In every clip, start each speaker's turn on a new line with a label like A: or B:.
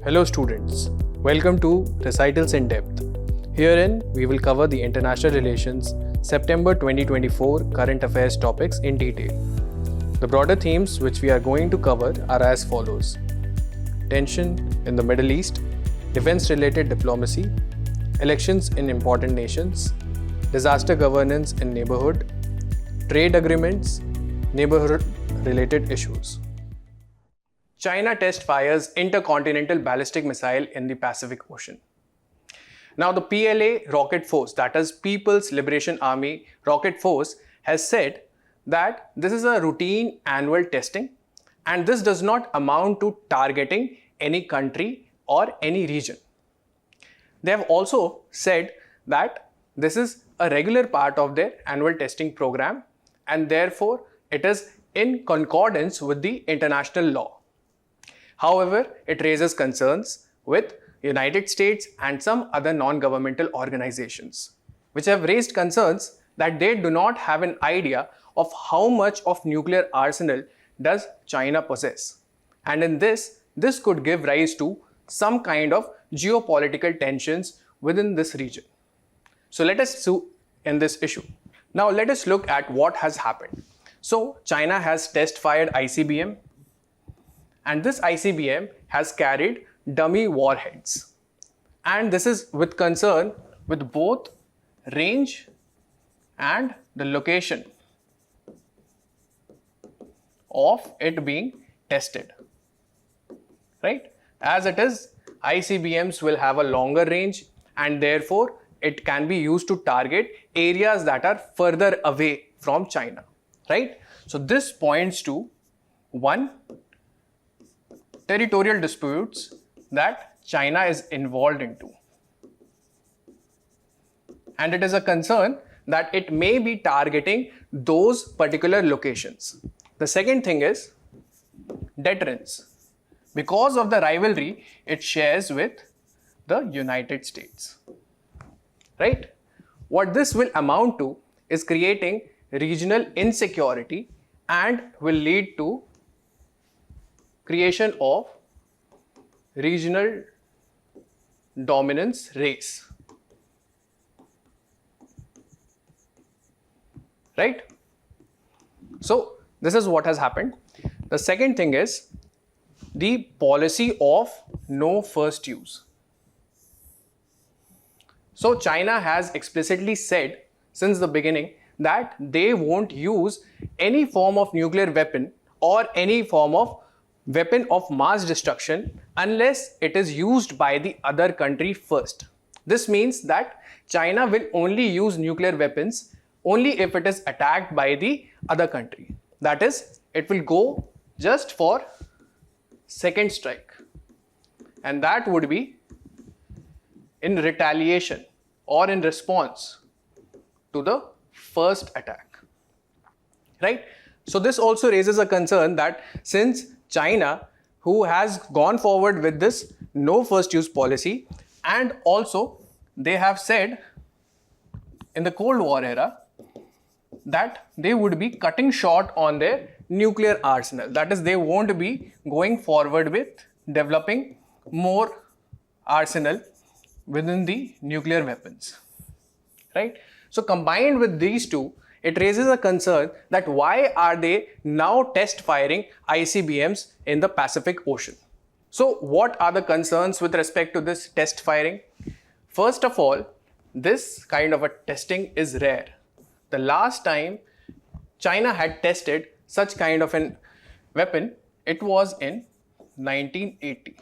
A: Hello students, welcome to Recitals in Depth. Herein, we will cover the international relations September 2024 current affairs topics in detail. The broader themes which we are going to cover are as follows: tension in the Middle East, defense-related diplomacy, elections in important nations, disaster governance in neighborhood, trade agreements, neighborhood-related issues. China test fires intercontinental ballistic missile in the Pacific Ocean. Now the PLA rocket force, that is People's Liberation Army rocket force, has said that this is a routine annual testing and this does not amount to targeting any country or any region. They have also said that this is a regular part of their annual testing program and therefore it is in concordance with the international law. However, it raises concerns with United States and some other non-governmental organizations, which have raised concerns that they do not have an idea of how much of nuclear arsenal does China possess. And in this could give rise to some kind of geopolitical tensions within this region. So let us end this issue. Now let us look at what has happened. So China has test fired ICBM, and this ICBM has carried dummy warheads. And this is with concern with both range and the location of it being tested, right? As it is, ICBMs will have a longer range and therefore it can be used to target areas that are further away from China, right? So this points to one, territorial disputes that China is involved into. And it is a concern that it may be targeting those particular locations. The second thing is deterrence. Because of the rivalry it shares with the United States, right? What this will amount to is creating regional insecurity and will lead to creation of regional dominance race, right? So this is what has happened. The second thing is the policy of no first use. So China has explicitly said since the beginning that they won't use any form of nuclear weapon or any form of weapon of mass destruction unless it is used by the other country first. This means that China will only use nuclear weapons only if it is attacked by the other country. That is, it will go just for second strike, and that would be in retaliation or in response to the first attack, right? So this also raises a concern that since China, who has gone forward with this no first use policy, and also they have said in the Cold War era that they would be cutting short on their nuclear arsenal. That is, they won't be going forward with developing more arsenal within the nuclear weapons, right? So combined with these two, it raises a concern that why are they now test firing ICBMs in the Pacific Ocean? So what are the concerns with respect to this test firing? First of all, this kind of a testing is rare. The last time China had tested such kind of an weapon, it was in 1980.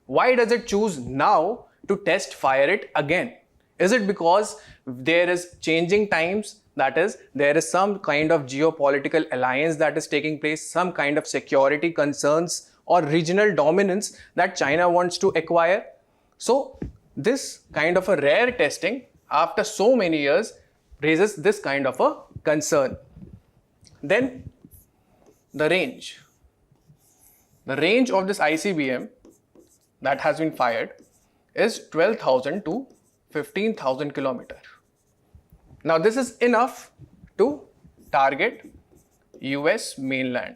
A: Why does it choose now to test fire it again? Is it because there is changing times, that is, there is some kind of geopolitical alliance that is taking place, some kind of security concerns or regional dominance that China wants to acquire? So this kind of a rare testing after so many years raises this kind of a concern. Then the range. The range of this ICBM that has been fired is 12,000 to 15,000 kilometers. Now this is enough to target US mainland.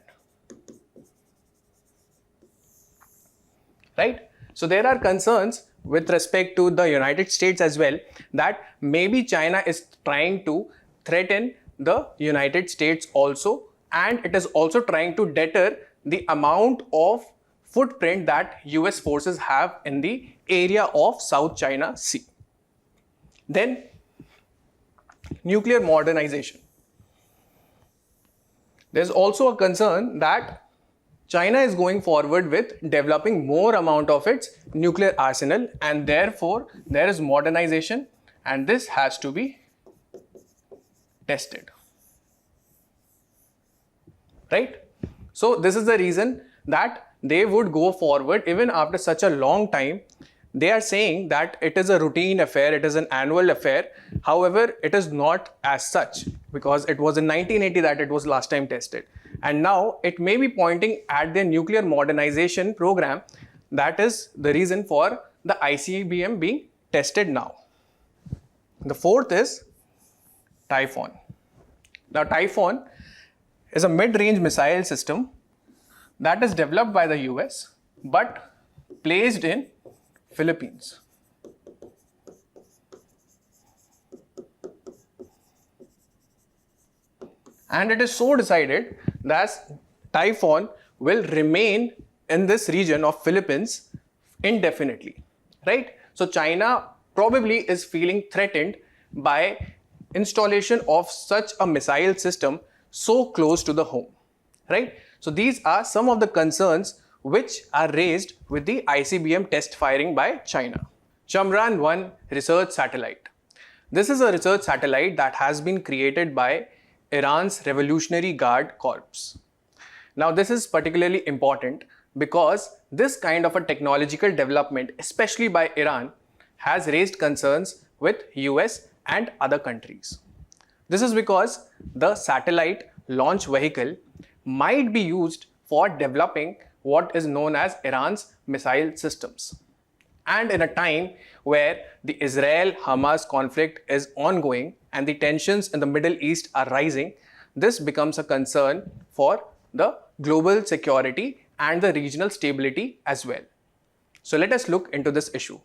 A: right? So there are concerns with respect to the United States as well, that maybe China is trying to threaten the United States also, and it is also trying to deter the amount of footprint that US forces have in the area of South China Sea. Then nuclear modernization. There's also a concern that China is going forward with developing more amount of its nuclear arsenal, and therefore there is modernization, and this has to be tested, right? So this is the reason that they would go forward even after such a long time. They are saying that it is a routine affair, it is an annual affair. However, it is not as such, because it was in 1980 that it was last time tested. And now it may be pointing at their nuclear modernization program. That is the reason for the ICBM being tested now. The fourth is Typhoon. Now Typhoon is a mid-range missile system that is developed by the US but placed in Philippines. And it is so decided that Typhoon will remain in this region of Philippines indefinitely, right? So China probably is feeling threatened by installation of such a missile system so close to the home, right? So these are some of the concerns which are raised with the ICBM test firing by China. Chandrayaan-1 research satellite. This is a research satellite that has been created by Iran's Revolutionary Guard Corps. Now this is particularly important because this kind of a technological development, especially by Iran, has raised concerns with US and other countries. This is because the satellite launch vehicle might be used for developing what is known as Iran's missile systems. And in a time where the Israel-Hamas conflict is ongoing and the tensions in the Middle East are rising, this becomes a concern for the global security and the regional stability as well. So let us look into this issue.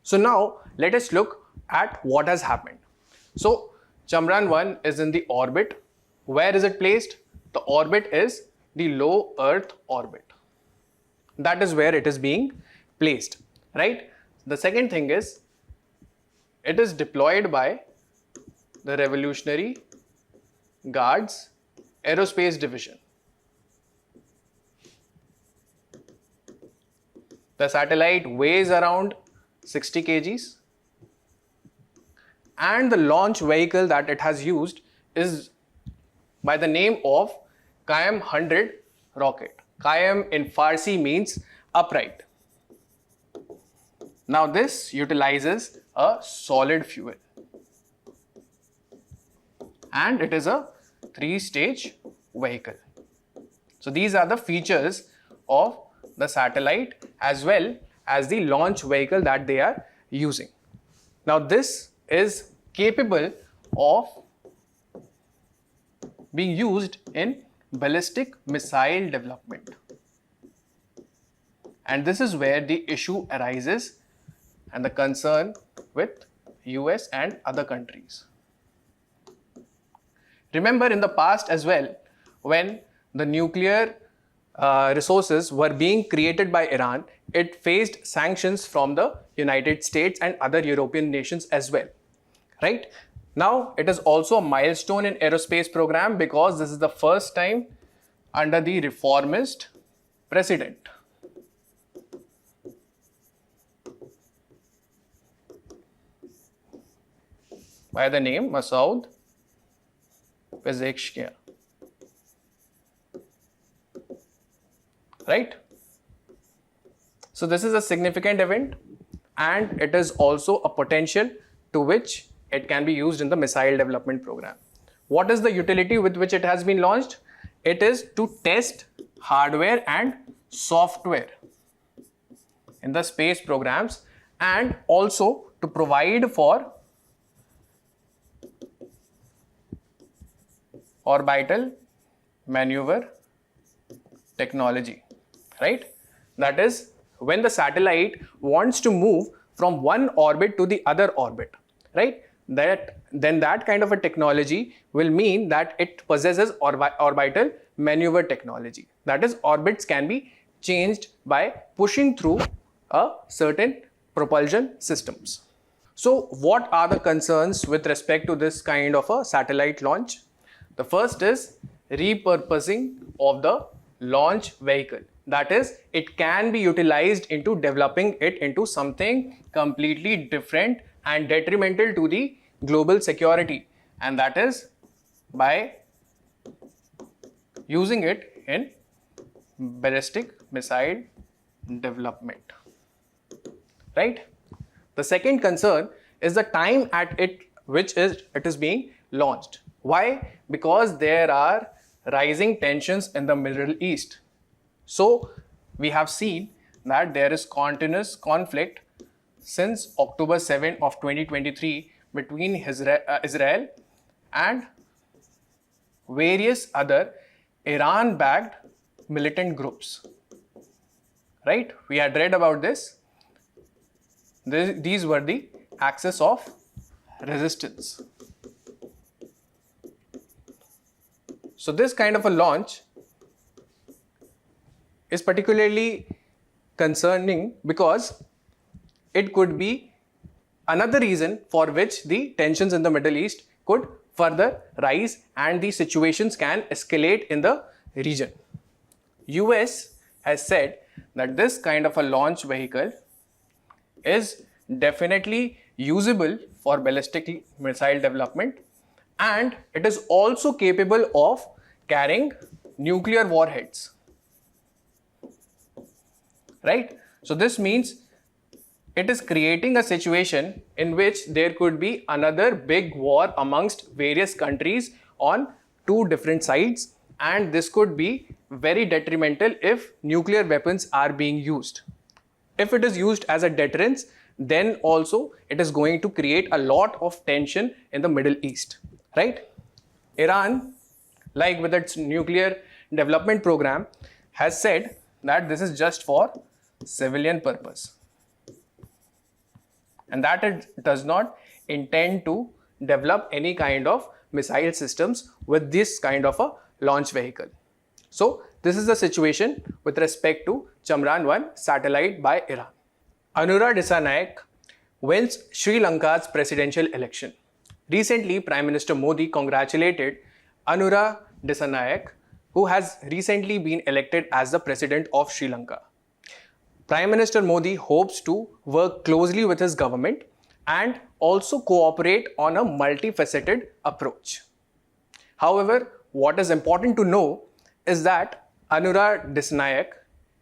A: So now let us look at what has happened. So Chandrayaan-1 is in the orbit. Where is it placed? The orbit is the low Earth orbit. That is where it is being placed, right? The second thing is, it is deployed by the Revolutionary Guard's Aerospace Division. The satellite weighs around 60 kgs, and the launch vehicle that it has used is by the name of Qayyam 100 rocket. Qayyam in Farsi means upright. Now this utilizes a solid fuel, and it is a 3-stage vehicle. So these are the features of the satellite as well as the launch vehicle that they are using. Now this is capable of being used in ballistic missile development. And this is where the issue arises and the concern with US and other countries. Remember in the past as well, when the nuclear resources were being created by Iran, it faced sanctions from the United States and other European nations as well, right? Now it is also a milestone in aerospace program because this is the first time under the reformist president. By the name Masoud Pezeshkian, right? So this is a significant event, and it is also a potential to which it can be used in the missile development program. What is the utility with which it has been launched? It is to test hardware and software in the space programs, and also to provide for orbital maneuver technology, right? That is when the satellite wants to move from one orbit to the other orbit, right? Then that kind of a technology will mean that it possesses orbital maneuver technology. That is, orbits can be changed by pushing through a certain propulsion systems. So what are the concerns with respect to this kind of a satellite launch? The first is repurposing of the launch vehicle. That is, it can be utilized into developing it into something completely different and detrimental to the global security, and that is by using it in ballistic missile development, right? The second concern is the time at which it is being launched. Why? Because there are rising tensions in the Middle East. So we have seen that there is continuous conflict since October 7 of 2023 between Israel and various other Iran-backed militant groups, right? We had read about this. These were the axis of resistance. So this kind of a launch is particularly concerning because it could be another reason for which the tensions in the Middle East could further rise and the situations can escalate in the region. US has said that this kind of a launch vehicle is definitely usable for ballistic missile development, and it is also capable of carrying nuclear warheads, right? So this means it is creating a situation in which there could be another big war amongst various countries on two different sides, and this could be very detrimental if nuclear weapons are being used. If it is used as a deterrence, then also it is going to create a lot of tension in the Middle East, right? Iran, like with its nuclear development program, has said that this is just for civilian purpose, and that it does not intend to develop any kind of missile systems with this kind of a launch vehicle. So this is the situation with respect to Chandrayaan-1 satellite by Iran. Anura Dissanayake wins Sri Lanka's presidential election. Recently, Prime Minister Modi congratulated Anura Dissanayake, who has recently been elected as the president of Sri Lanka. Prime Minister Modi hopes to work closely with his government and also cooperate on a multifaceted approach. However, what is important to know is that Anura Dissanayake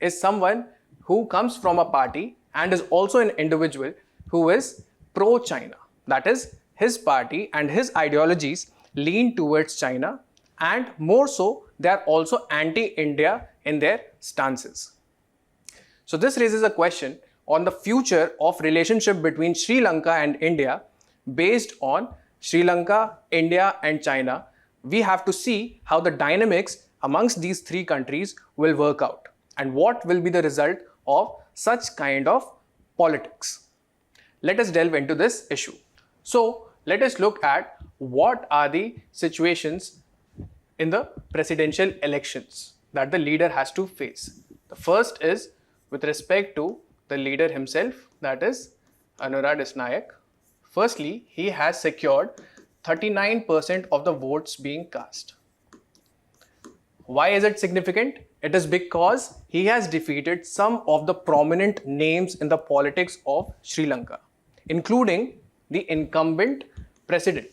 A: is someone who comes from a party and is also an individual who is pro-China. That is, his party and his ideologies lean towards China, and more so, they are also anti-India in their stances. So this raises a question on the future of relationship between Sri Lanka and India based on Sri Lanka, India and China. We have to see how the dynamics amongst these three countries will work out and what will be the result of such kind of politics. Let us delve into this issue. So let us look at what are the situations in the presidential elections that the leader has to face. The first is with respect to the leader himself, that is Anura Dissanayake. Firstly, he has secured 39% of the votes being cast. Why is it significant? It is because he has defeated some of the prominent names in the politics of Sri Lanka, including the incumbent president,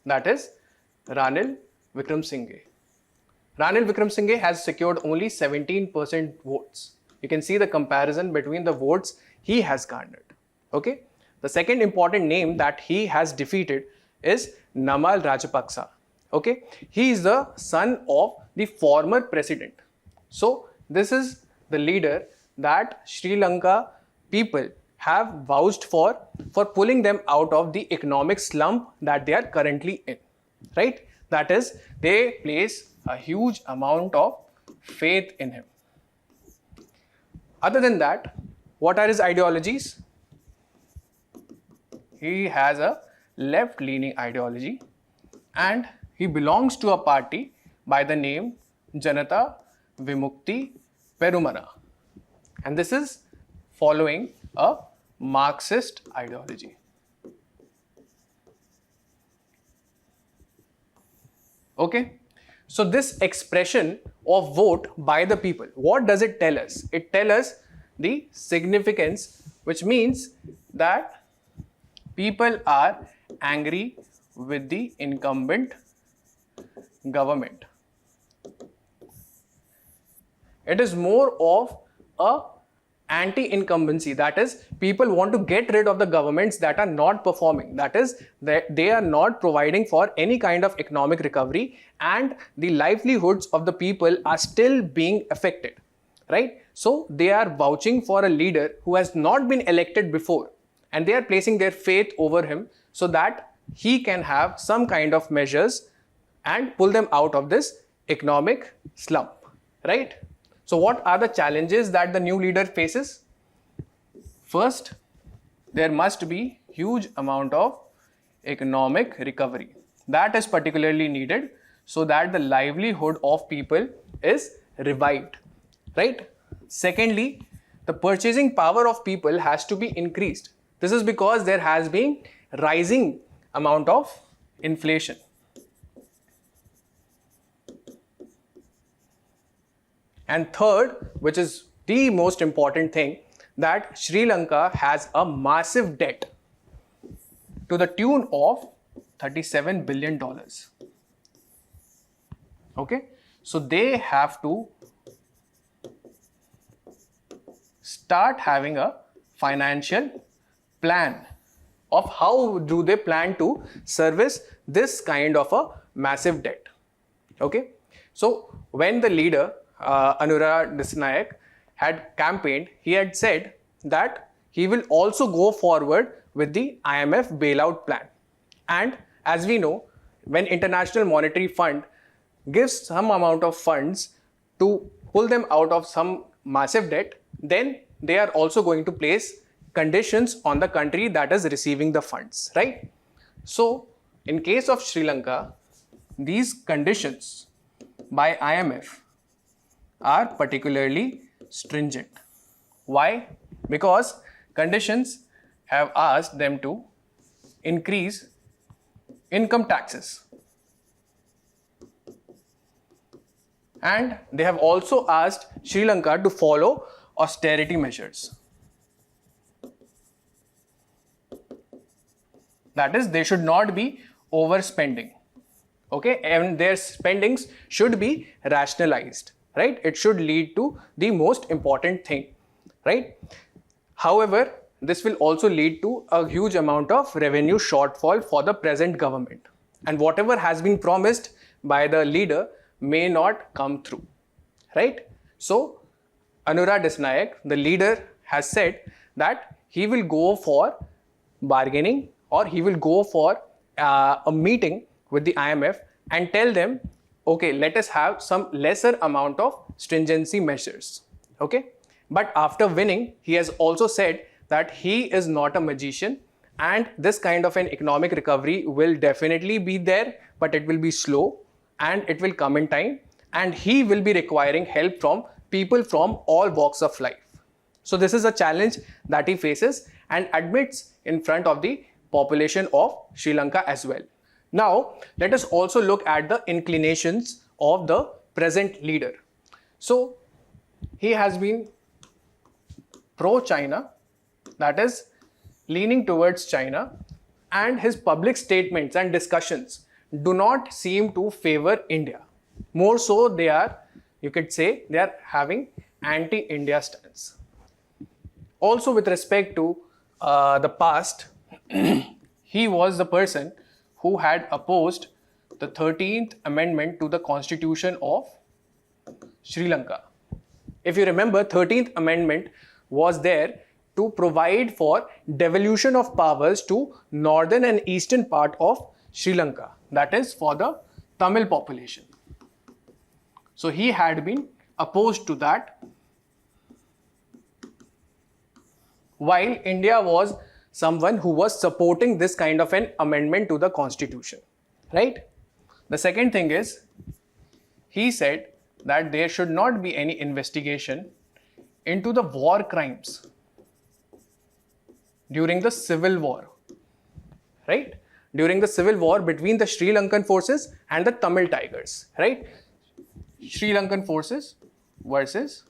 A: that is Ranil Wickremesinghe. Ranil Wickremesinghe has secured only 17% votes. You can see the comparison between the votes he has garnered. Okay. The second important name that he has defeated is Namal Rajapaksa. Okay. He is the son of the former president. So this is the leader that Sri Lanka people have vouched for pulling them out of the economic slump that they are currently in, right? That is, they place a huge amount of faith in him. Other than that, what are his ideologies? He has a left-leaning ideology and he belongs to a party by the name Janata Vimukti Perumana. And this is following a Marxist ideology. Okay, so this expression of vote by the people, what does it tell us? It tells us the significance, which means that people are angry with the incumbent government. It is more of a anti-incumbency, that is, people want to get rid of the governments that are not performing, that is, they are not providing for any kind of economic recovery and the livelihoods of the people are still being affected, right? So they are vouching for a leader who has not been elected before and they are placing their faith over him so that he can have some kind of measures and pull them out of this economic slump, right? So what are the challenges that the new leader faces? First, there must be huge amount of economic recovery. That is particularly needed so that the livelihood of people is revived, right? Secondly, the purchasing power of people has to be increased. This is because there has been rising amount of inflation. And third, which is the most important thing, that Sri Lanka has a massive debt to the tune of $37 billion. Okay, so they have to start having a financial plan of how do they plan to service this kind of a massive debt. Okay, so when the leader Anura Dissanayake had campaigned, he had said that he will also go forward with the IMF bailout plan. And as we know, when International Monetary Fund gives some amount of funds to pull them out of some massive debt, then they are also going to place conditions on the country that is receiving the funds, right? So in case of Sri Lanka, these conditions by IMF are particularly stringent. Why? Because conditions have asked them to increase income taxes. And they have also asked Sri Lanka to follow austerity measures. That is, they should not be overspending. Okay, and their spendings should be rationalized. Right? It should lead to the most important thing, right? However, this will also lead to a huge amount of revenue shortfall for the present government. And whatever has been promised by the leader may not come through, right? So, Anura Dissanayake, the leader, has said that he will go for bargaining or he will go for a meeting with the IMF and tell them, okay, let us have some lesser amount of stringency measures, okay? But after winning, he has also said that he is not a magician and this kind of an economic recovery will definitely be there, but it will be slow and it will come in time and he will be requiring help from people from all walks of life. So this is a challenge that he faces and admits in front of the population of Sri Lanka as well. Now, let us also look at the inclinations of the present leader. So, he has been pro-China, that is, leaning towards China, and his public statements and discussions do not seem to favor India. More so, they are, you could say, they are having anti-India stance. Also, with respect to the past, he was the person who had opposed the 13th Amendment to the Constitution of Sri Lanka. If you remember, 13th Amendment was there to provide for devolution of powers to northern and eastern part of Sri Lanka, that is for the Tamil population. So he had been opposed to that. while India was someone who was supporting this kind of an amendment to the constitution, right? The second thing is, he said that there should not be any investigation into the war crimes during the civil war, right? During the civil war between the Sri Lankan forces and the Tamil Tigers, right? Sri Lankan forces versus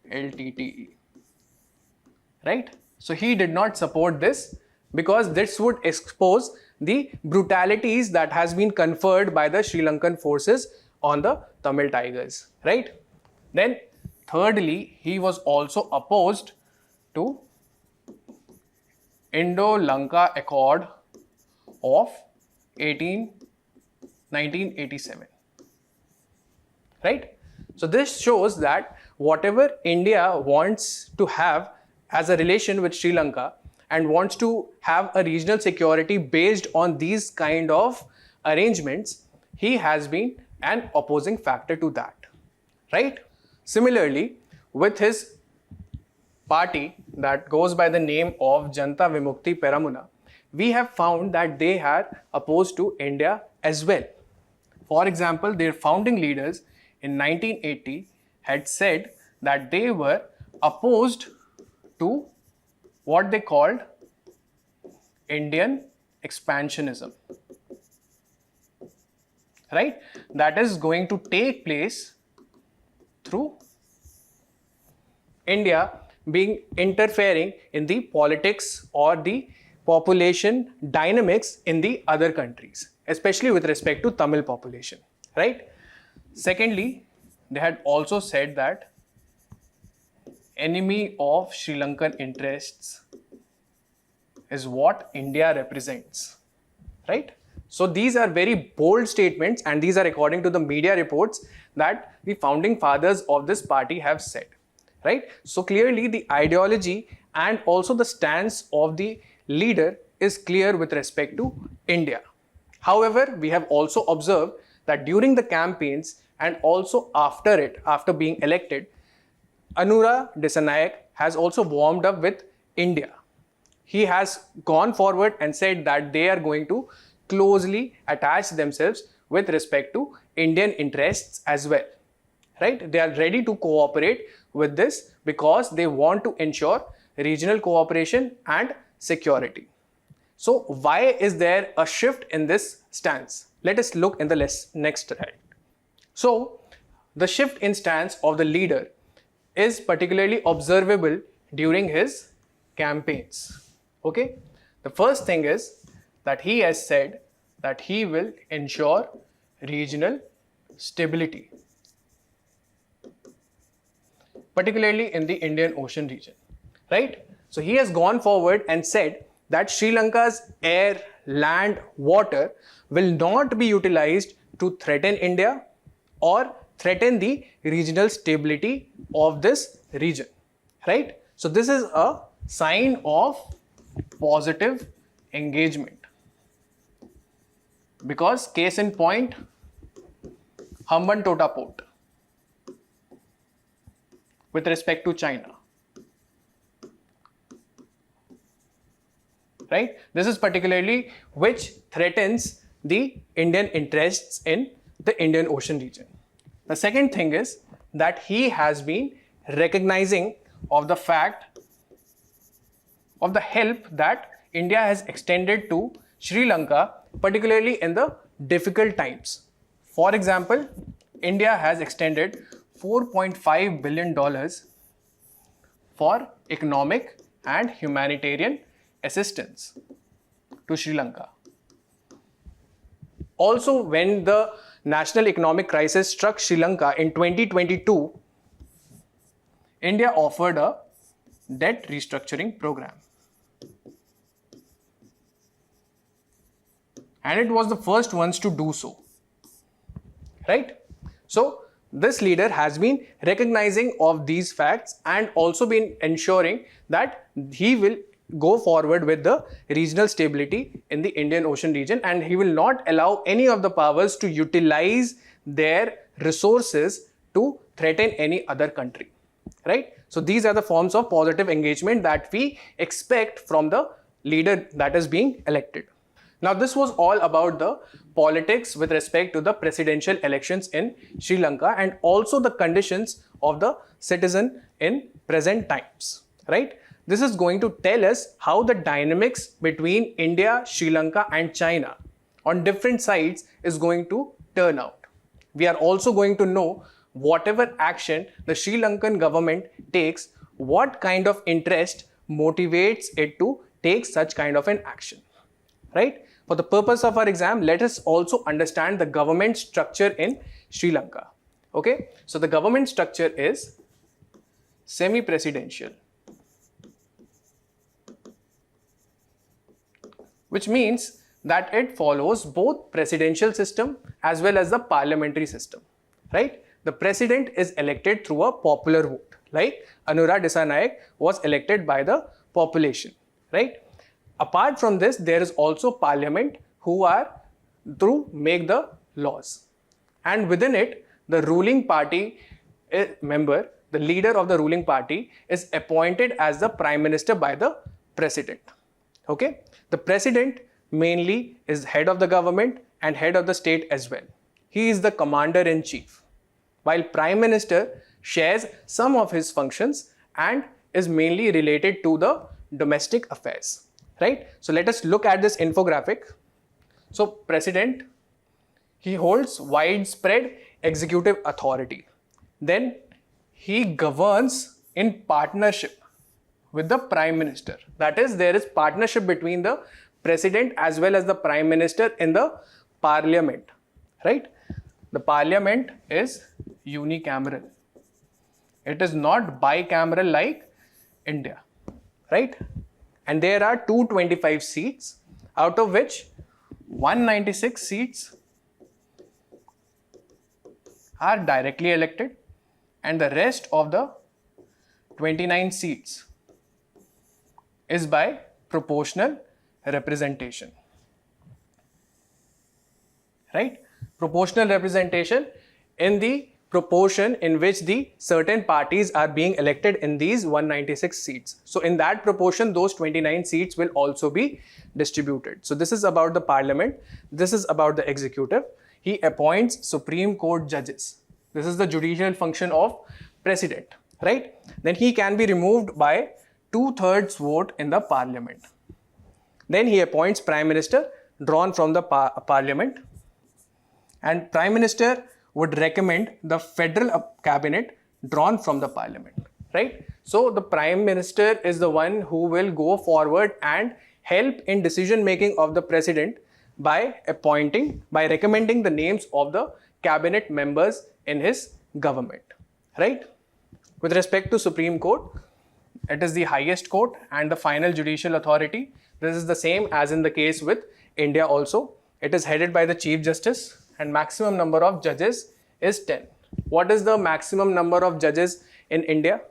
A: LTTE, right? So he did not support this because this would expose the brutalities that has been conferred by the Sri Lankan forces on the Tamil Tigers, right? Then thirdly, he was also opposed to Indo-Lanka Accord of 1987, right? So this shows that whatever India wants to have as a relation with Sri Lanka and wants to have a regional security based on these kind of arrangements, he has been an opposing factor to that, right? Similarly, with his party that goes by the name of Janta Vimukti Peramuna, we have found that they are opposed to India as well. For example, their founding leaders in 1980 had said that they were opposed to what they called Indian expansionism, right? That is going to take place through India being interfering in the politics or the population dynamics in the other countries, especially with respect to Tamil population, right? Secondly, they had also said that enemy of Sri Lankan interests is what India represents, right? So these are very bold statements, and these are according to the media reports that the founding fathers of this party have said, right? So clearly the ideology and also the stance of the leader is clear with respect to India. However, we have also observed that during the campaigns and also after it, after being elected, Anura Dissanayake has also warmed up with India. He has gone forward and said that they are going to closely attach themselves with respect to Indian interests as well, right? They are ready to cooperate with this because they want to ensure regional cooperation and security. So why is there a shift in this stance? Let us look in the next slide. So the shift in stance of the leader is particularly observable during his campaigns. Okay, the first thing is that he has said that he will ensure regional stability, particularly in the Indian Ocean region, right? So he has gone forward and said that Sri Lanka's air, land, water will not be utilized to threaten India or threaten the regional stability of this region, right? So this is a sign of positive engagement, because case in point, Hambantota port with respect to China, right? This is particularly which threatens the Indian interests in the Indian Ocean region. The second thing is that he has been recognizing of the fact of the help that India has extended to Sri Lanka, particularly in the difficult times. For example, India has extended $4.5 billion for economic and humanitarian assistance to Sri Lanka. Also, when the national economic crisis struck Sri Lanka in 2022, India offered a debt restructuring program. And it was the first ones to do so, right? So this leader has been recognizing of these facts and also been ensuring that he will go forward with the regional stability in the Indian Ocean region, and he will not allow any of the powers to utilize their resources to threaten any other country. right? So these are the forms of positive engagement that we expect from the leader that is being elected. Now this was all about the politics with respect to the presidential elections in Sri Lanka and also the conditions of the citizen in present times, right? This is going to tell us how the dynamics between India, Sri Lanka and China on different sides is going to turn out. We are also going to know whatever action the Sri Lankan government takes, what kind of interest motivates it to take such kind of an action, right? For the purpose of our exam, let us also understand the government structure in Sri Lanka. Okay, so the government structure is semi-presidential, which means that it follows both presidential system as well as the parliamentary system, right? The president is elected through a popular vote, like Anura Dissanayake was elected by the population, right? Apart from this, there is also parliament who are to make the laws, and within it, the ruling party member, the leader of the ruling party is appointed as the prime minister by the president. Okay, the president mainly is head of the government and head of the state as well. He is the commander in chief, while prime minister shares some of his functions and is mainly related to the domestic affairs, right? So let us look at this infographic. So president, he holds widespread executive authority. Then he governs in partnership with the prime minister. That is, there is partnership between the president as well as the prime minister in the parliament, right? The parliament is unicameral. It is not bicameral like India, right? And there are 225 seats, out of which 196 seats are directly elected and the rest of the 29 seats is by proportional representation, right? Proportional representation in the proportion in which the certain parties are being elected in these 196 seats. So in that proportion, those 29 seats will also be distributed. So this is about the parliament. This is about the executive. He appoints Supreme Court judges. This is the judicial function of president, right? Then he can be removed by 2/3 vote in the parliament. Then he appoints prime minister drawn from the parliament, and prime minister would recommend the federal cabinet drawn from the parliament, right? So the prime minister is the one who will go forward and help in decision making of the president by recommending the names of the cabinet members in his government, right? With respect to Supreme Court, it is the highest court and the final judicial authority. This is the same as in the case with India also. It is headed by the Chief Justice and maximum number of judges is 10. What is the maximum number of judges in India?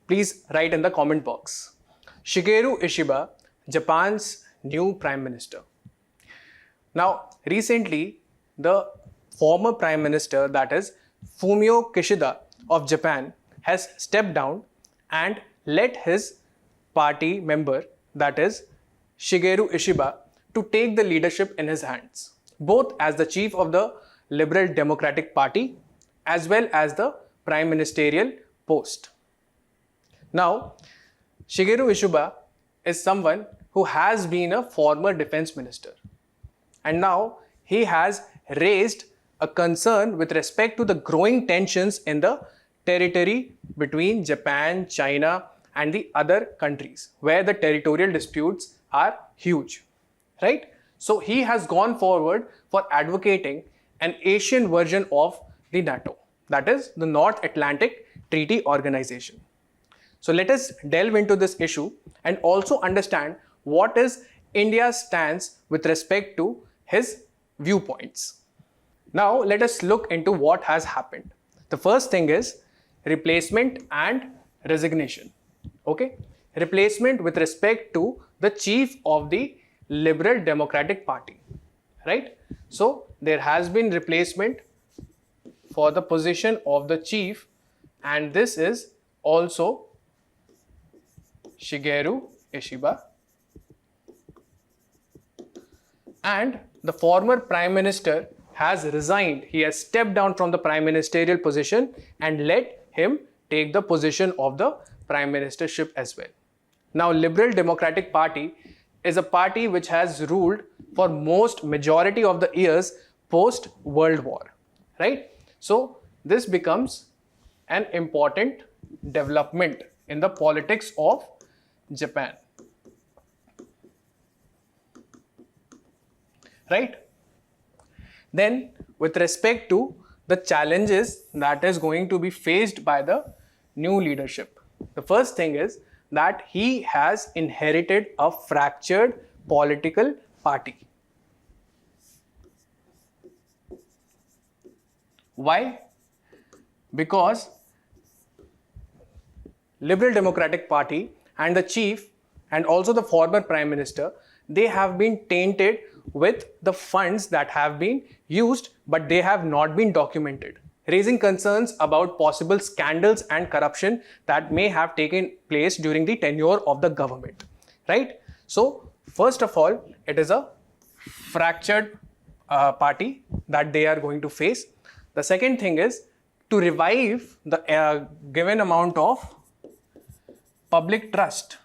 A: Please write in the comment box. Shigeru Ishiba, Japan's new prime minister. Now, recently, the former prime minister, that is Fumio Kishida of Japan, has stepped down and let his party member, that is Shigeru Ishiba, to take the leadership in his hands, both as the chief of the Liberal Democratic Party as well as the prime ministerial post. Now, Shigeru Ishiba is someone who has been a former defense minister, and now he has raised a concern with respect to the growing tensions in the territory between Japan, China and the other countries where the territorial disputes are huge, right? So he has gone forward for advocating an Asian version of the NATO, that is the North Atlantic Treaty Organization. So let us delve into this issue and also understand what is India's stance with respect to his viewpoints. Now let us look into what has happened. The first thing is replacement and resignation. Okay, replacement with respect to the chief of the Liberal Democratic Party, right? So there has been replacement for the position of the chief, and this is also Shigeru Ishiba, and the former Prime Minister has resigned. He has stepped down from the prime ministerial position and let him take the position of the prime ministership as well. Now, Liberal Democratic Party is a party which has ruled for most majority of the years post World War, right? So this becomes an important development in the politics of Japan, right? Then, with respect to the challenges that is going to be faced by the new leadership, the first thing is that he has inherited a fractured political party. Why? Because Liberal Democratic Party and the chief and also the former prime minister, they have been tainted with the funds that have been used, but they have not been documented, raising concerns about possible scandals and corruption that may have taken place during the tenure of the government, right? So first of all, it is a fractured party that they are going to face. The second thing is to revive the given amount of public trust,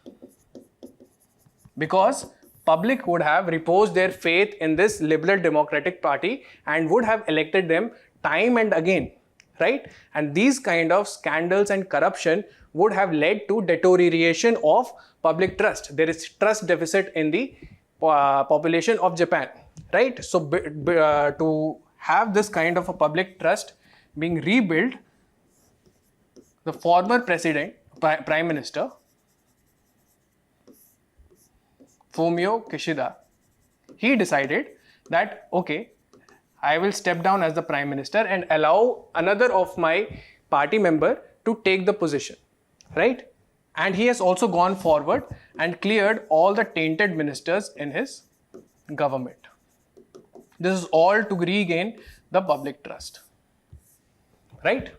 A: because public would have reposed their faith in this Liberal Democratic Party and would have elected them time and again, right? And these kind of scandals and corruption would have led to deterioration of public trust. There is trust deficit in the population of Japan, right? So to have this kind of a public trust being rebuilt, the former president, prime minister, Fumio Kishida, he decided that, okay, I will step down as the prime minister and allow another of my party member to take the position, right? And he has also gone forward and cleared all the tainted ministers in his government. This is all to regain the public trust, right?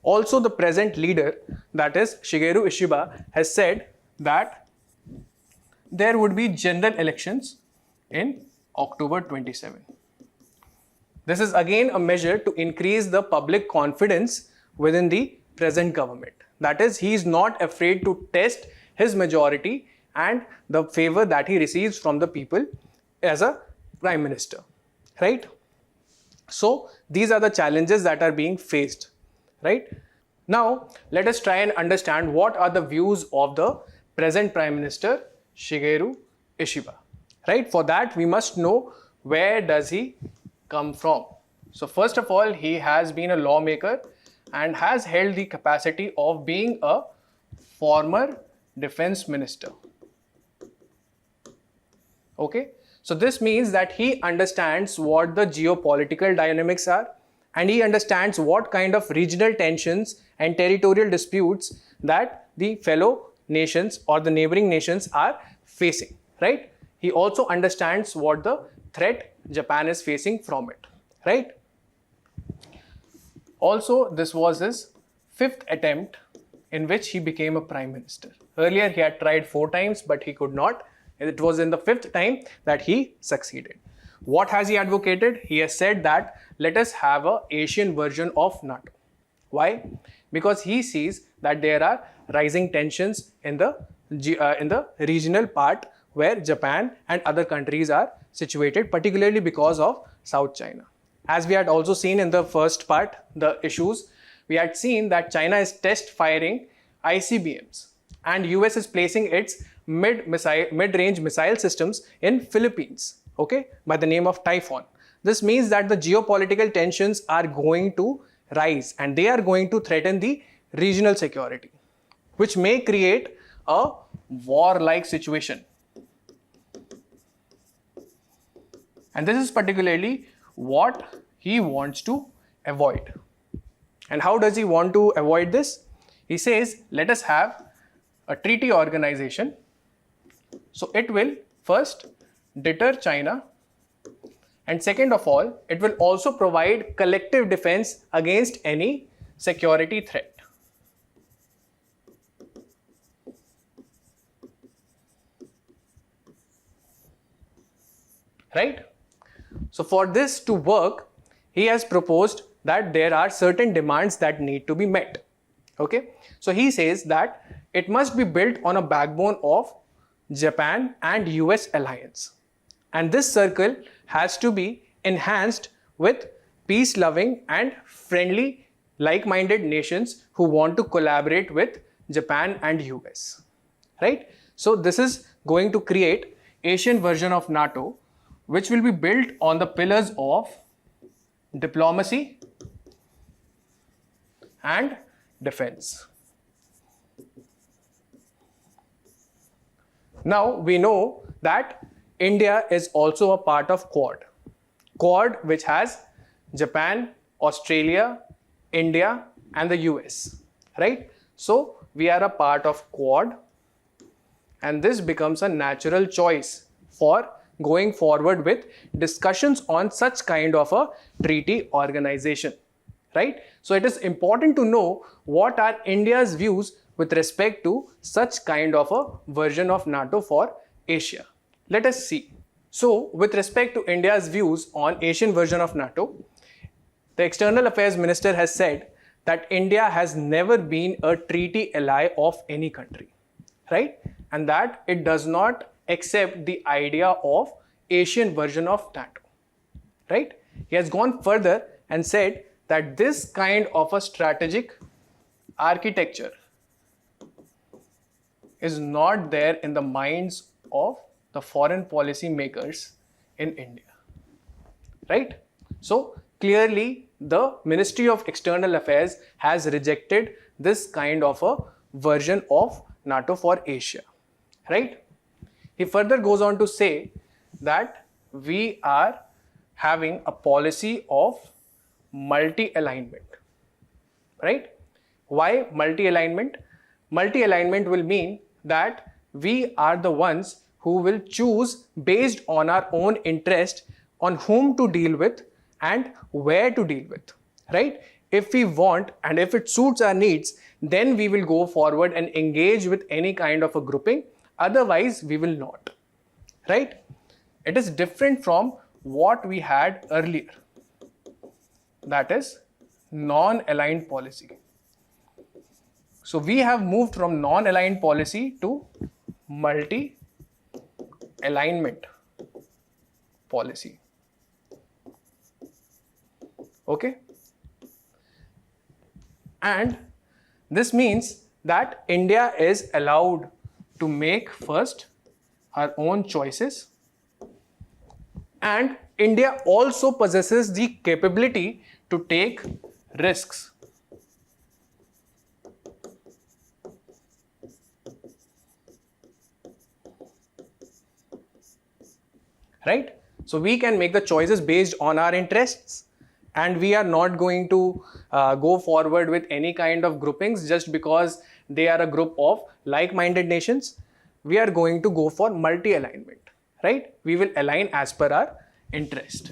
A: Also, the present leader, that is Shigeru Ishiba, has said that there would be general elections in October 27. This is again a measure to increase the public confidence within the present government. That is, he is not afraid to test his majority and the favor that he receives from the people as a prime minister, right? So these are the challenges that are being faced, right? Now, let us try and understand what are the views of the present prime minister, Shigeru Ishiba, right? For that, we must know where does he come from. So first of all, he has been a lawmaker and has held the capacity of being a former defense minister. Okay, so this means that he understands what the geopolitical dynamics are, and he understands what kind of regional tensions and territorial disputes that the fellow nations or the neighboring nations are facing, right? He also understands what the threat Japan is facing from it, right? Also, this was his 5th attempt in which he became a prime minister. Earlier, he had tried 4 times, but he could not. It was in the 5th time that he succeeded. What has he advocated? He has said that let us have an Asian version of NATO. Why? Because he sees that there are rising tensions in the regional part where Japan and other countries are situated, particularly because of South China. As we had also seen in the first part, the issues, we had seen that China is test firing ICBMs and US is placing its mid-range missile systems in Philippines, okay, by the name of Typhoon. This means that the geopolitical tensions are going to rise and they are going to threaten the regional security, which may create a war-like situation. And this is particularly what he wants to avoid. And how does he want to avoid this? He says, let us have a treaty organization. So it will first deter China, and second of all, it will also provide collective defense against any security threat. right? So for this to work, he has proposed that there are certain demands that need to be met. Okay, so he says that it must be built on a backbone of Japan and US alliance, and this circle has to be enhanced with peace-loving and friendly, like-minded nations who want to collaborate with Japan and US, right? So this is going to create Asian version of NATO, which will be built on the pillars of diplomacy and defense. Now we know that India is also a part of Quad, which has Japan, Australia, India and the US, right? So we are a part of Quad, and this becomes a natural choice for going forward with discussions on such kind of a treaty organization, right? So it is important to know what are India's views with respect to such kind of a version of NATO for Asia. Let us see. So with respect to India's views on Asian version of NATO, the External Affairs Minister has said that India has never been a treaty ally of any country, right? And that it does not accept the idea of Asian version of NATO, right? He has gone further and said that this kind of a strategic architecture is not there in the minds of the foreign policy makers in India, right? So clearly the Ministry of External Affairs has rejected this kind of a version of NATO for Asia, right? He further goes on to say that we are having a policy of multi-alignment, right? Why multi-alignment? Multi-alignment will mean that we are the ones who will choose based on our own interest on whom to deal with and where to deal with, right? If we want and if it suits our needs, then we will go forward and engage with any kind of a grouping. Otherwise, we will not, right? It is different from what we had earlier, that is non-aligned policy. So we have moved from non-aligned policy to multi-alignment policy. Okay? And this means that India is allowed to make first her own choices, and India also possesses the capability to take risks. Right? So we can make the choices based on our interests, and we are not going to go forward with any kind of groupings just because they are a group of like-minded nations. We are going to go for multi-alignment, right? We will align as per our interest.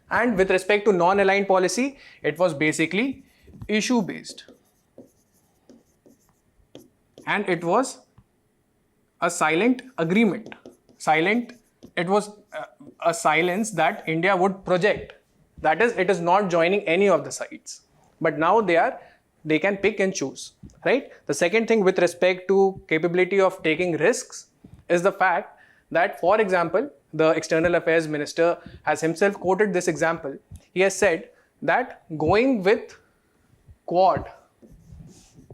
A: And with respect to non-aligned policy, it was basically issue-based. And it was a silent agreement. It was a silence that India would project. That is, it is not joining any of the sides. But now they can pick and choose, right? The second thing with respect to capability of taking risks is the fact that, for example, the External Affairs Minister has himself quoted this example. He has said that going with Quad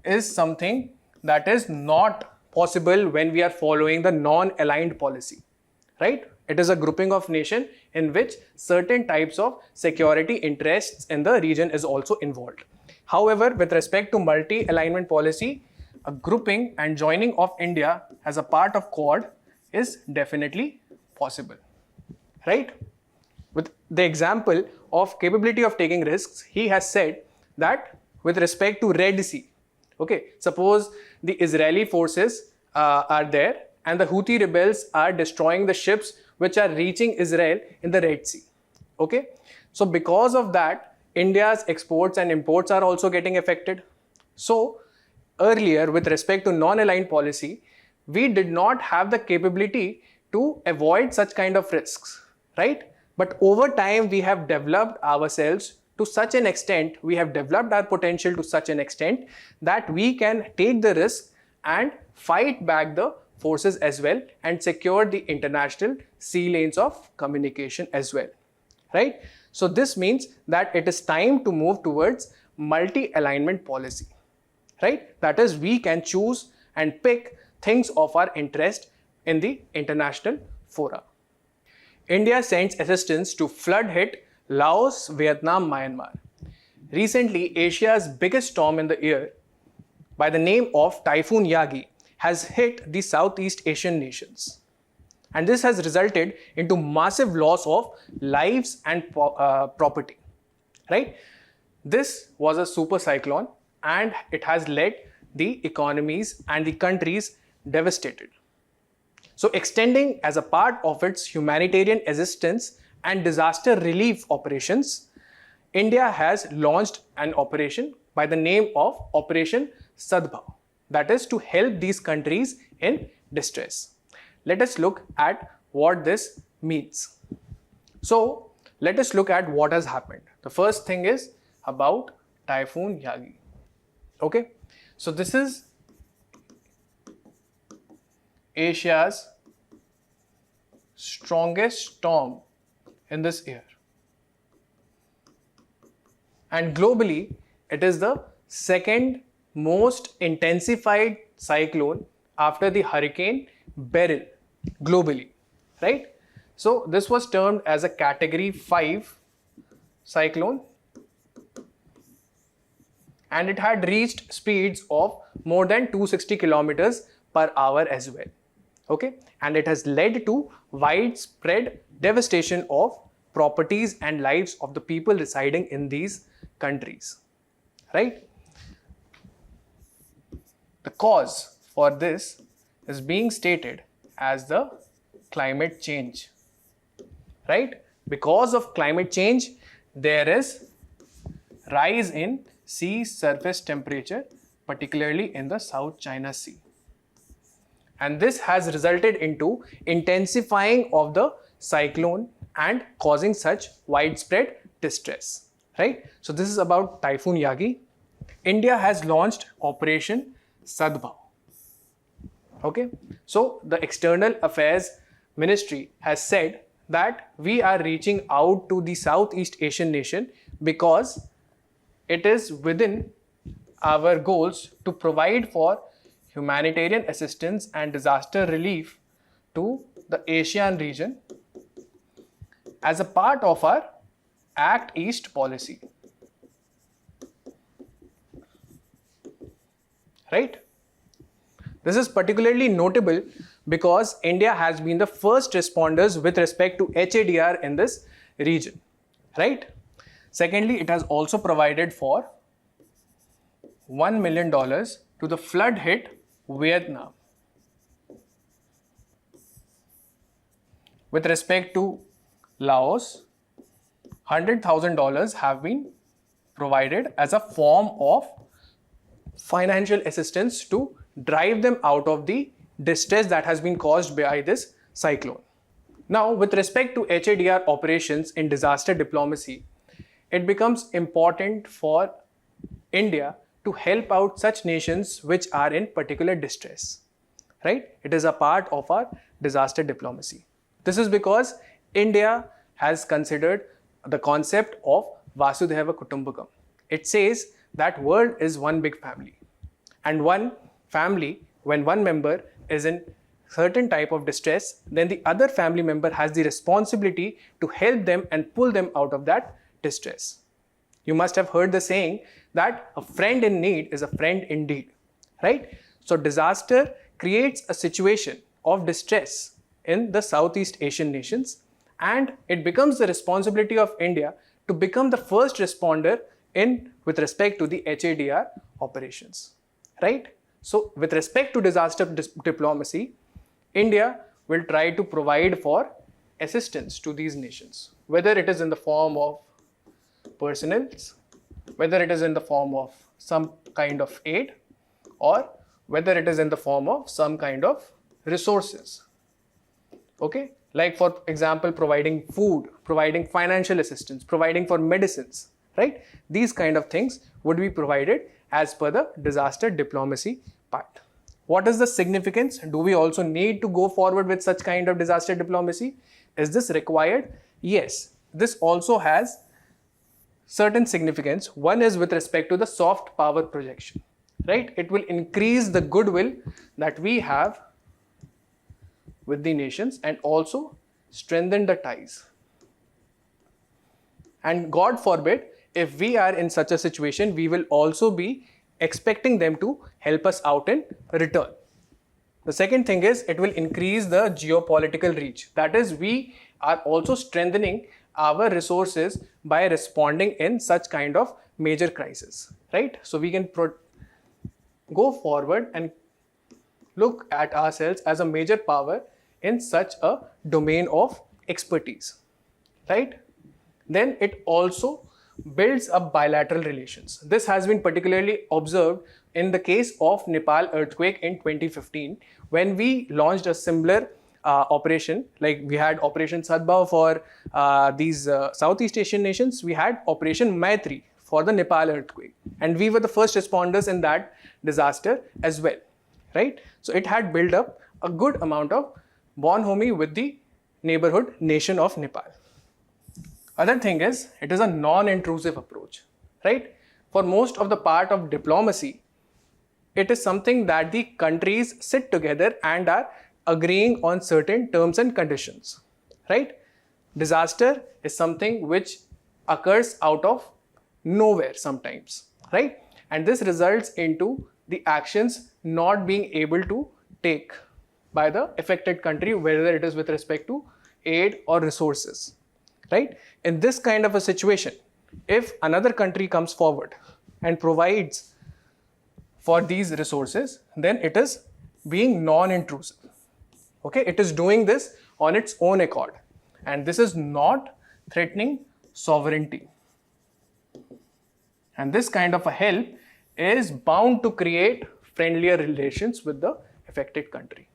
A: is something that is not possible when we are following the non-aligned policy, right? It is a grouping of nations in which certain types of security interests in the region is also involved. However, with respect to multi-alignment policy, a grouping and joining of India as a part of Quad is definitely possible, right? With the example of capability of taking risks, he has said that with respect to Red Sea, okay, suppose the Israeli forces are there and the Houthi rebels are destroying the ships which are reaching Israel in the Red Sea, okay? So because of that, India's exports and imports are also getting affected. So earlier, with respect to non-aligned policy, we did not have the capability to avoid such kind of risks, right? But over time, we have developed ourselves to such an extent, we have developed our potential to such an extent that we can take the risk and fight back the forces as well and secure the international sea lanes of communication as well, right? So this means that it is time to move towards multi-alignment policy, right? That is, we can choose and pick things of our interest in the international fora. India sends assistance to flood-hit Laos, Vietnam, Myanmar. Recently, Asia's biggest storm in the year, by the name of Typhoon Yagi, has hit the Southeast Asian nations. And this has resulted into massive loss of lives and property, right? This was a super cyclone and it has led the economies and the countries devastated. So extending as a part of its humanitarian assistance and disaster relief operations, India has launched an operation by the name of Operation Sadbhav, that is to help these countries in distress. Let us look at what this means. So let us look at what has happened. The first thing is about Typhoon Yagi. Okay, so this is Asia's strongest storm in this year. And globally, it is the second most intensified cyclone after the Hurricane Beryl globally, right? So this was termed as a category 5 cyclone and it had reached speeds of more than 260 kilometers per hour as well. Okay, and it has led to widespread devastation of properties and lives of the people residing in these countries, right? The cause for this is being stated as the climate change, right? Because of climate change, there is rise in sea surface temperature, particularly in the South China Sea. And this has resulted into intensifying of the cyclone and causing such widespread distress, right? So this is about Typhoon Yagi. India has launched Operation Sadbhav. Okay, so the External Affairs Ministry has said that we are reaching out to the Southeast Asian nation because it is within our goals to provide for humanitarian assistance and disaster relief to the ASEAN region as a part of our Act East policy, right? This is particularly notable because India has been the first responders with respect to HADR in this region, right? Secondly, it has also provided for $1 million to the flood-hit Vietnam. With respect to Laos, $100,000 have been provided as a form of financial assistance to drive them out of the distress that has been caused by this cyclone. Now, with respect to HADR operations in disaster diplomacy, it becomes important for India to help out such nations which are in particular distress, right? It is a part of our disaster diplomacy. This is because India has considered the concept of Vasudhaiva Kutumbakam. It says that world is one big family, and one family, when one member is in certain type of distress, then the other family member has the responsibility to help them and pull them out of that distress. You must have heard the saying that a friend in need is a friend indeed, right? So disaster creates a situation of distress in the Southeast Asian nations, and it becomes the responsibility of India to become the first responder in with respect to the HADR operations, right? So with respect to disaster diplomacy, India will try to provide for assistance to these nations, whether it is in the form of personnels, whether it is in the form of some kind of aid, or whether it is in the form of some kind of resources. Okay, like for example, providing food, providing financial assistance, providing for medicines, right? These kind of things would be provided as per the disaster diplomacy part. What is the significance? Do we also need to go forward with such kind of disaster diplomacy? Is this required? Yes, this also has certain significance. One is with respect to the soft power projection, right? It will increase the goodwill that we have with the nations and also strengthen the ties. And God forbid, if we are in such a situation, we will also be expecting them to help us out in return. The second thing is it will increase the geopolitical reach. That is, we are also strengthening our resources by responding in such kind of major crisis, right? So we can go forward and look at ourselves as a major power in such a domain of expertise, right? Then it also builds up bilateral relations. This has been particularly observed in the case of Nepal earthquake in 2015, when we launched a similar operation. Like we had Operation Sadbhav for these Southeast Asian nations, we had Operation Maitri for the Nepal earthquake, and we were the first responders in that disaster as well, right? So it had built up a good amount of bonhomie with the neighborhood nation of Nepal. Other thing is, it is a non-intrusive approach, right? For most of the part of diplomacy, it is something that the countries sit together and are agreeing on certain terms and conditions, right? Disaster is something which occurs out of nowhere sometimes, right? And this results into the actions not being able to take by the affected country, whether it is with respect to aid or resources, right? In this kind of a situation, if another country comes forward and provides for these resources, then it is being non-intrusive. Okay, it is doing this on its own accord, and this is not threatening sovereignty. And this kind of a help is bound to create friendlier relations with the affected country,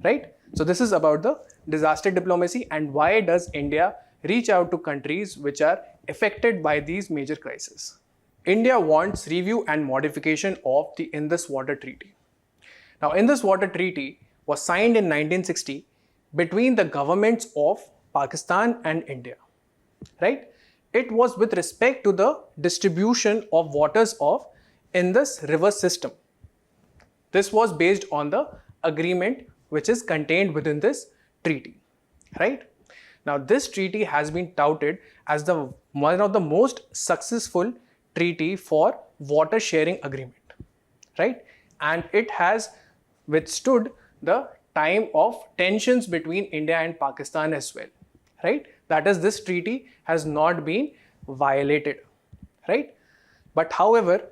A: right? So this is about the disaster diplomacy and why does India reach out to countries which are affected by these major crises. India wants review and modification of the Indus Water Treaty. Now, Indus Water Treaty was signed in 1960 between the governments of Pakistan and India, right? It was with respect to the distribution of waters of Indus river system. This was based on the agreement which is contained within this treaty, right? Now, this treaty has been touted as one of the most successful treaty for water sharing agreement, right? And it has withstood the time of tensions between India and Pakistan as well, right? That is, this treaty has not been violated, right? But however,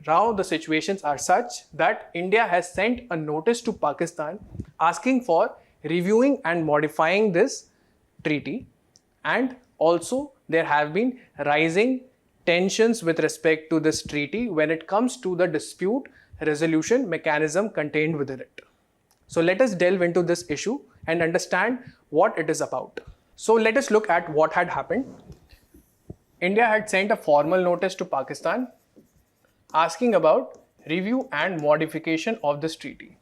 A: now the situations are such that India has sent a notice to Pakistan asking for reviewing and modifying this treaty, and also there have been rising tensions with respect to this treaty when it comes to the dispute resolution mechanism contained within it. So let us delve into this issue and understand what it is about. So let us look at what had happened. India had sent a formal notice to Pakistan asking about review and modification of this treaty.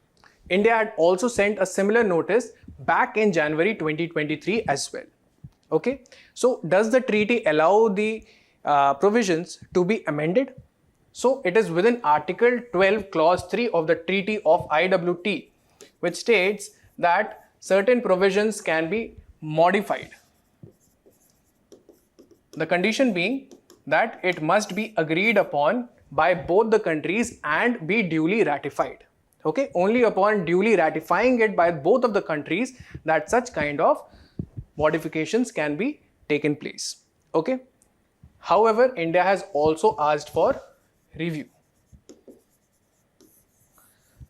A: India had also sent a similar notice back in January 2023 as well. Okay, so does the treaty allow the provisions to be amended? So it is within Article 12 Clause 3 of the Treaty of IWT, which states that certain provisions can be modified. The condition being that it must be agreed upon by both the countries and be duly ratified. Okay, only upon duly ratifying it by both of the countries that such kind of modifications can be taken place. Okay. However, India has also asked for review.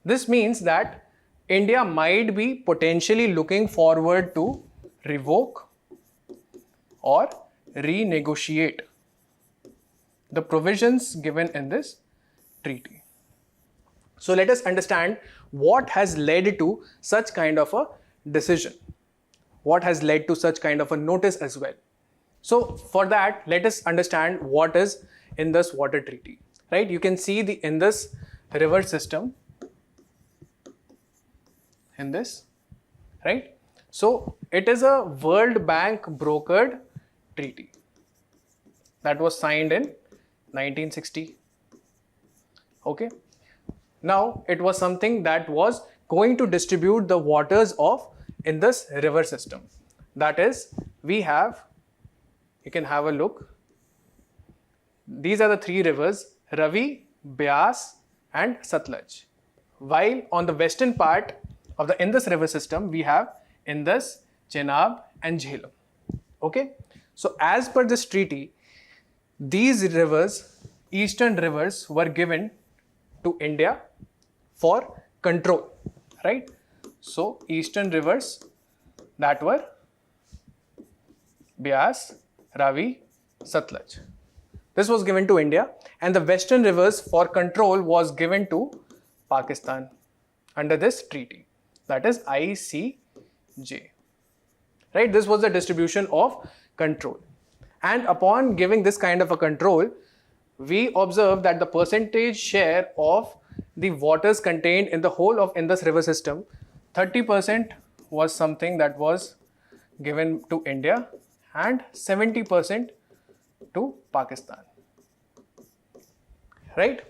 A: This means that India might be potentially looking forward to revoke or renegotiate the provisions given in this treaty. So let us understand what has led to such kind of a decision, what has led to such kind of a notice as well. So for that, let us understand what is Indus Water Treaty, right? You can see the Indus river system in this, right? So it is a World Bank brokered treaty that was signed in 1960. Okay. Now it was something that was going to distribute the waters of Indus river system. That is, we have, you can have a look. These are the three rivers, Ravi, Beas and Satluj. While on the western part of the Indus river system, we have Indus, Chenab and Jhelum. Okay. So as per this treaty, these rivers, eastern rivers, were given to India for control, right? So eastern rivers that were Beas, Ravi, Satluj. This was given to India, and the western rivers for control was given to Pakistan under this treaty, that is ICJ, right? This was the distribution of control, and upon giving this kind of a control, we observe that the percentage share of the waters contained in the whole of Indus river system, 30% was something that was given to India and 70% to Pakistan, right?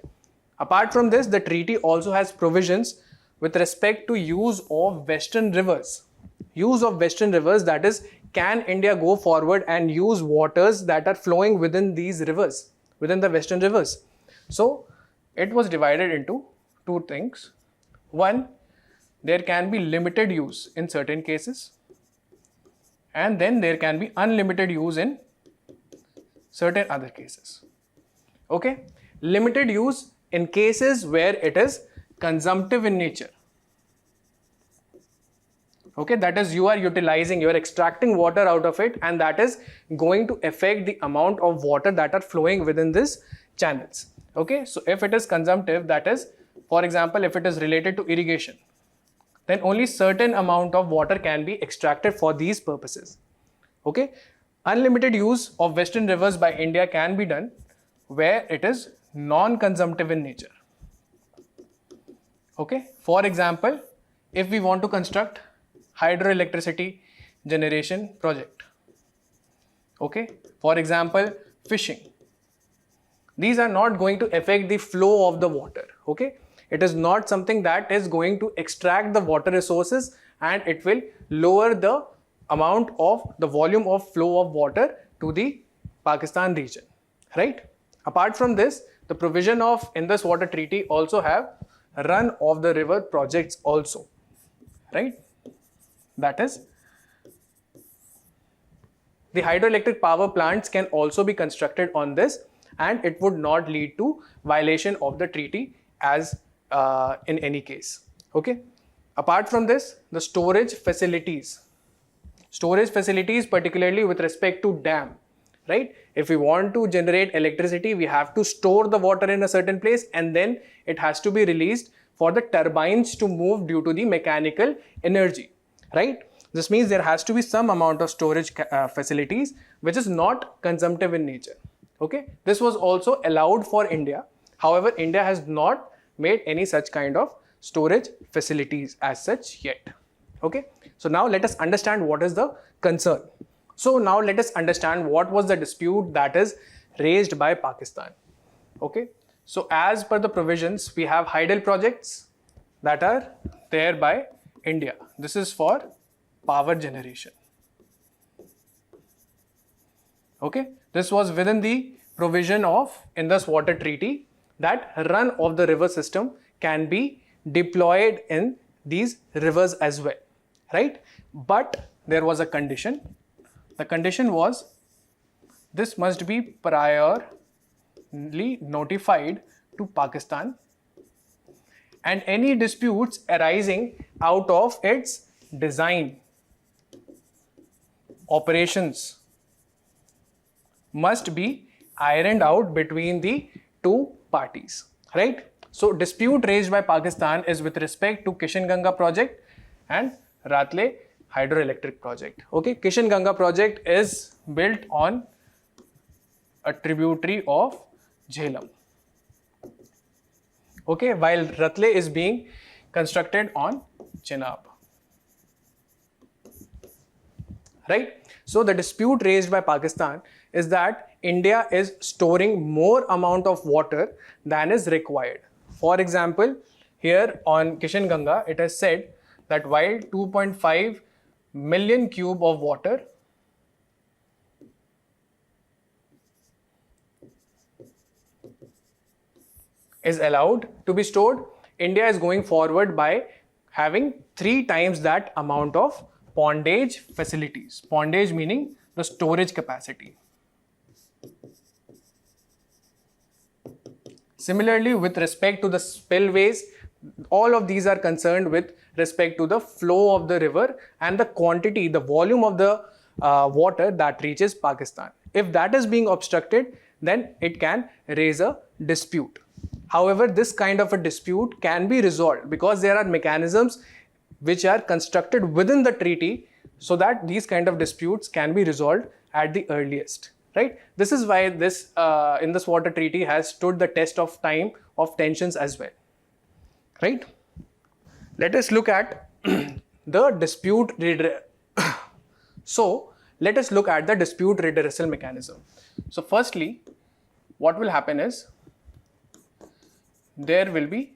A: Apart from this, the treaty also has provisions with respect to use of western rivers. Use of western rivers, that is, can India go forward and use waters that are flowing within these rivers, within the western rivers? So it was divided into two things. One, there can be limited use in certain cases, and then there can be unlimited use in certain other cases. Okay, limited use in cases where it is consumptive in nature. Okay, that is, you are utilizing, you are extracting water out of it, and that is going to affect the amount of water that are flowing within these channels. Okay, so if it is consumptive, that is, for example, if it is related to irrigation, then only certain amount of water can be extracted for these purposes. Okay, unlimited use of western rivers by India can be done where it is non-consumptive in nature. Okay, for example, if we want to construct hydroelectricity generation project, okay, for example, fishing, these are not going to affect the flow of the water. Okay, it is not something that is going to extract the water resources, and it will lower the amount of the volume of flow of water to the Pakistan region, right? Apart from this, the provision of Indus Water Treaty also have run of the river projects also, right? That is, the hydroelectric power plants can also be constructed on this, and it would not lead to violation of the treaty as in any case. Okay. Apart from this, the storage facilities, particularly with respect to dam, right? If we want to generate electricity, we have to store the water in a certain place, and then it has to be released for the turbines to move due to the mechanical energy, right? This means there has to be some amount of storage facilities which is not consumptive in nature. Okay, this was also allowed for India. However, India has not made any such kind of storage facilities as such yet. Okay, so now let us understand what is the concern. So now let us understand what was the dispute that is raised by Pakistan. Okay, so as per the provisions, we have hydel projects that are there by India. This is for power generation. Okay, this was within the provision of Indus Water Treaty that run of the river system can be deployed in these rivers as well, right? But there was a condition. The condition was this must be priorly notified to Pakistan, and any disputes arising out of its design, operations must be ironed out between the two parties, right? So dispute raised by Pakistan is with respect to Kishan-Ganga project and Ratle hydroelectric project. Okay, Kishan-Ganga project is built on a tributary of Jhelum. Okay, while Ratle is being constructed on Chenab. Right? So the dispute raised by Pakistan is that India is storing more amount of water than is required. For example, here on Kishan-Ganga, it is said that while 2.5 million cube of water is allowed to be stored, India is going forward by having 3 times that amount of pondage facilities. Pondage meaning the storage capacity. Similarly, with respect to the spillways, all of these are concerned with respect to the flow of the river and the quantity, the volume of the water that reaches Pakistan. If that is being obstructed, then it can raise a dispute. However, this kind of a dispute can be resolved because there are mechanisms which are constructed within the treaty so that these kind of disputes can be resolved at the earliest. Right? This is why this Indus Water Treaty has stood the test of time of tensions as well. Right? Let us look at the dispute So let us look at the dispute redressal mechanism. So firstly, what will happen is there will be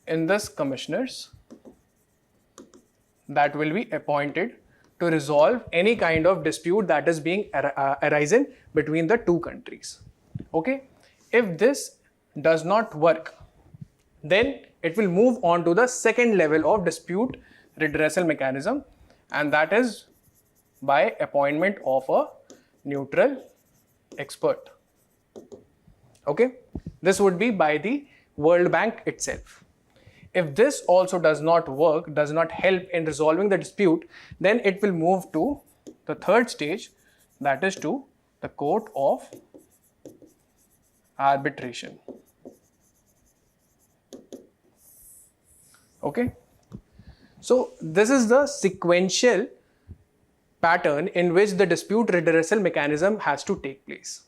A: Indus commissioners that will be appointed to resolve any kind of dispute that is being arisen between the two countries. Okay, if this does not work, then it will move on to the second level of dispute redressal mechanism, and that is by appointment of a neutral expert. Okay, this would be by the World Bank itself. If this also does not work, does not help in resolving the dispute, then it will move to the third stage, that is to the Court of Arbitration. Okay, so this is the sequential pattern in which the dispute redressal mechanism has to take place.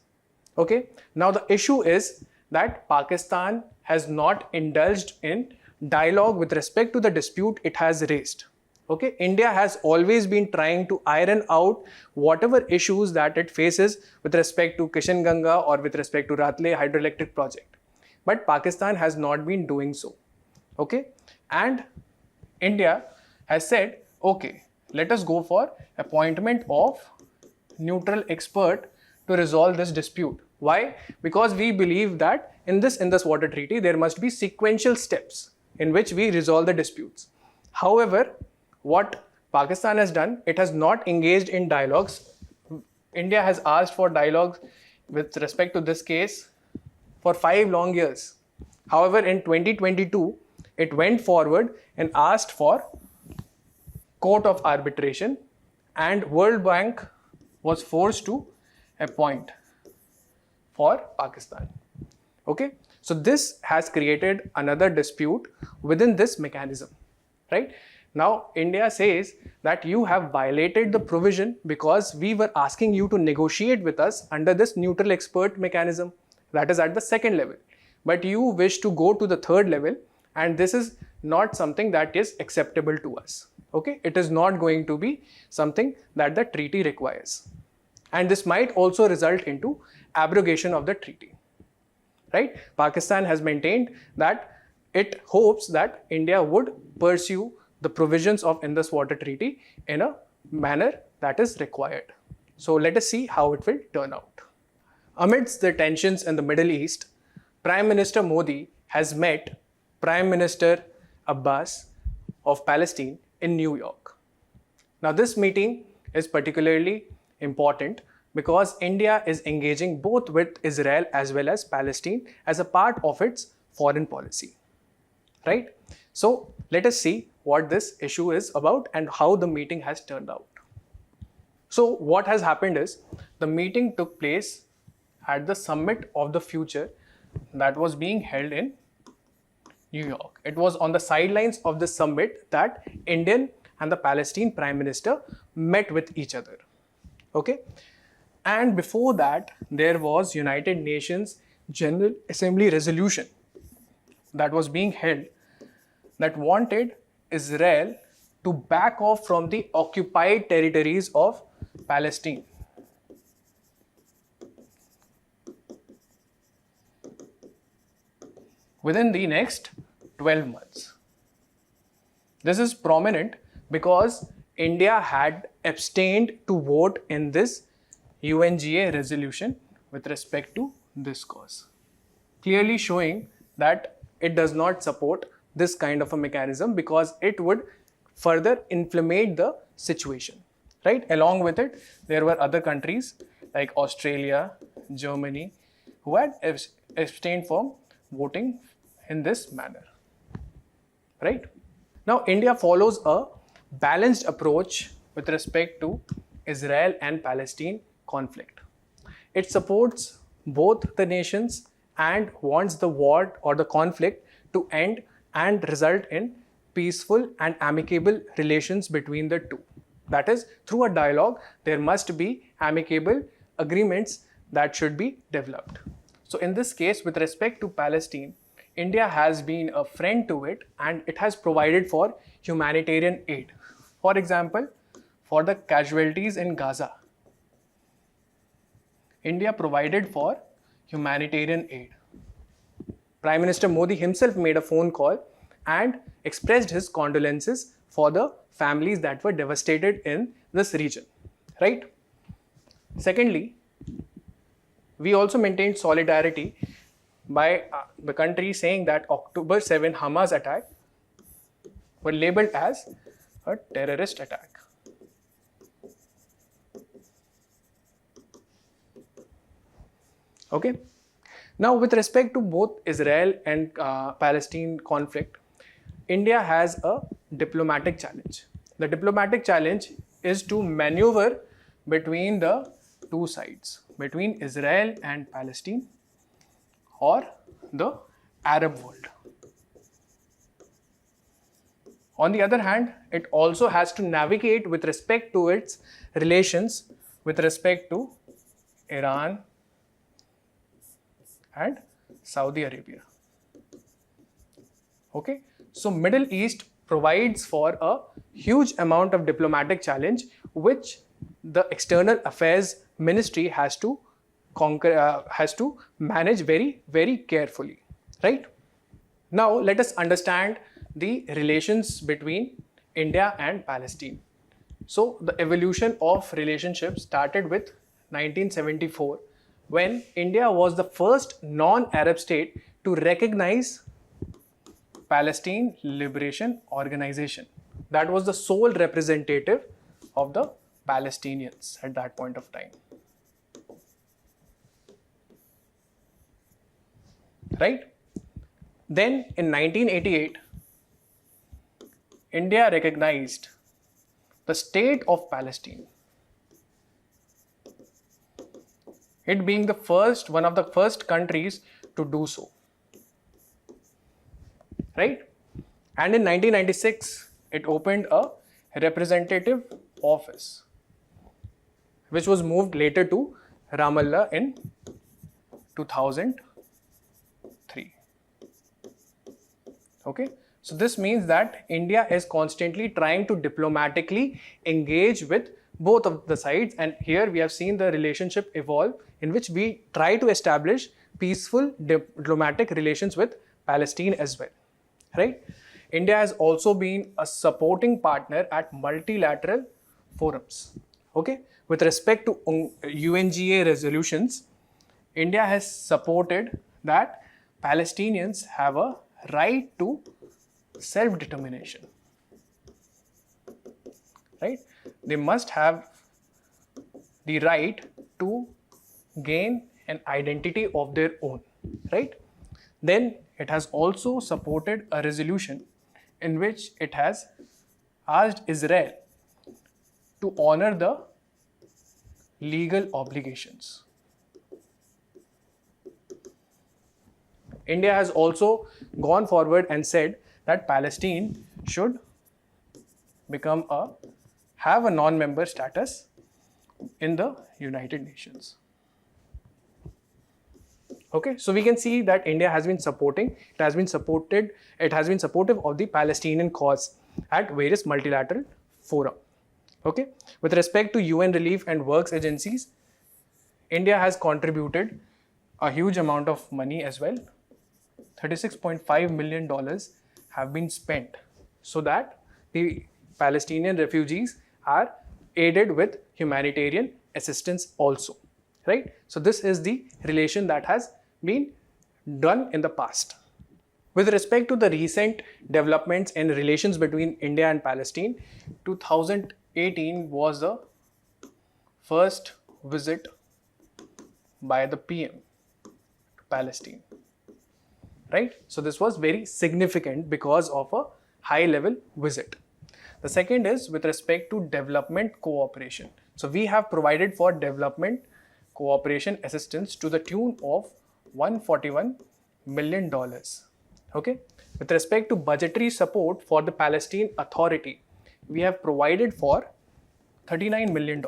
A: Okay, now the issue is that Pakistan has not indulged in dialogue with respect to the dispute it has raised. Okay, India has always been trying to iron out whatever issues that it faces with respect to Kishan-Ganga or with respect to Ratle hydroelectric project. But Pakistan has not been doing so. Okay, and India has said, okay, let us go for appointment of neutral expert to resolve this dispute. Why? Because we believe that in this Indus Water Treaty, there must be sequential steps in which we resolve the disputes. However, what Pakistan has done, it has not engaged in dialogues. India has asked for dialogues with respect to this case for 5 long years. However, in 2022, it went forward and asked for Court of Arbitration, and World Bank was forced to appoint for Pakistan. Okay, so this has created another dispute within this mechanism, right? Now, India says that you have violated the provision because we were asking you to negotiate with us under this neutral expert mechanism, that is at the second level. But you wish to go to the third level, and this is not something that is acceptable to us. Okay, it is not going to be something that the treaty requires. And this might also result into abrogation of the treaty. Right? Pakistan has maintained that it hopes that India would pursue the provisions of Indus Water Treaty in a manner that is required. So let us see how it will turn out. Amidst the tensions in the Middle East, Prime Minister Modi has met Prime Minister Abbas of Palestine in New York. Now this meeting is particularly important because India is engaging both with Israel as well as Palestine as a part of its foreign policy, right? So let us see what this issue is about and how the meeting has turned out. So what has happened is the meeting took place at the Summit of the Future that was being held in New York. It was on the sidelines of the summit that Indian and the Palestine Prime Minister met with each other. Okay? And before that, there was United Nations General Assembly resolution that was being held that wanted Israel to back off from the occupied territories of Palestine. Within the next 12 months. This is prominent because India had abstained to vote in this UNGA resolution with respect to this cause, clearly showing that it does not support this kind of a mechanism because it would further inflammate the situation, right? Along with it, there were other countries like Australia, Germany, who had abstained from voting in this manner, right? Now, India follows a balanced approach with respect to Israel and Palestine conflict. It supports both the nations and wants the war or the conflict to end and result in peaceful and amicable relations between the two. That is, through a dialogue, there must be amicable agreements that should be developed. So in this case, with respect to Palestine, India has been a friend to it and it has provided for humanitarian aid. For example, for the casualties in Gaza, India provided for humanitarian aid. Prime Minister Modi himself made a phone call and expressed his condolences for the families that were devastated in this region, right? Secondly, we also maintained solidarity by the country saying that October 7 Hamas attack were labeled as a terrorist attack. Okay. Now, with respect to both Israel and Palestine conflict, India has a diplomatic challenge. The diplomatic challenge is to maneuver between the two sides, between Israel and Palestine or the Arab world. On the other hand, it also has to navigate with respect to its relations with respect to Iran and Saudi Arabia. Okay, so Middle East provides for a huge amount of diplomatic challenge which the External Affairs Ministry has to manage very, very carefully, right? Now, let us understand the relations between India and Palestine. So, the evolution of relationship started with 1974 when India was the first non-Arab state to recognize Palestine Liberation Organization. That was the sole representative of the Palestinians at that point of time. Right? Then in 1988, India recognized the state of Palestine. It being one of the first countries to do so. Right? And in 1996, it opened a representative office, which was moved later to Ramallah in 2003. Okay, so this means that India is constantly trying to diplomatically engage with both of the sides, and here we have seen the relationship evolve in which we try to establish peaceful diplomatic relations with Palestine as well, right? India has also been a supporting partner at multilateral forums. Okay, with respect to UNGA resolutions, India has supported that Palestinians have a right to self-determination, right? They must have the right to gain an identity of their own, right? Then it has also supported a resolution in which it has asked Israel to honor the legal obligations. India has also gone forward and said that Palestine should have a non-member status in the United Nations. Okay, so we can see that India has been supportive of the Palestinian cause at various multilateral fora. Okay, with respect to UN relief and works agencies, India has contributed a huge amount of money as well. $36.5 million have been spent so that the Palestinian refugees are aided with humanitarian assistance also, right? So this is the relation that has been done in the past. With respect to the recent developments in relations between India and Palestine, 2018 was the first visit by the PM to Palestine, right? So this was very significant because of a high-level visit. The second is with respect to development cooperation. So we have provided for development cooperation assistance to the tune of $141 million. Okay. With respect to budgetary support for the Palestine Authority, we have provided for $39 million.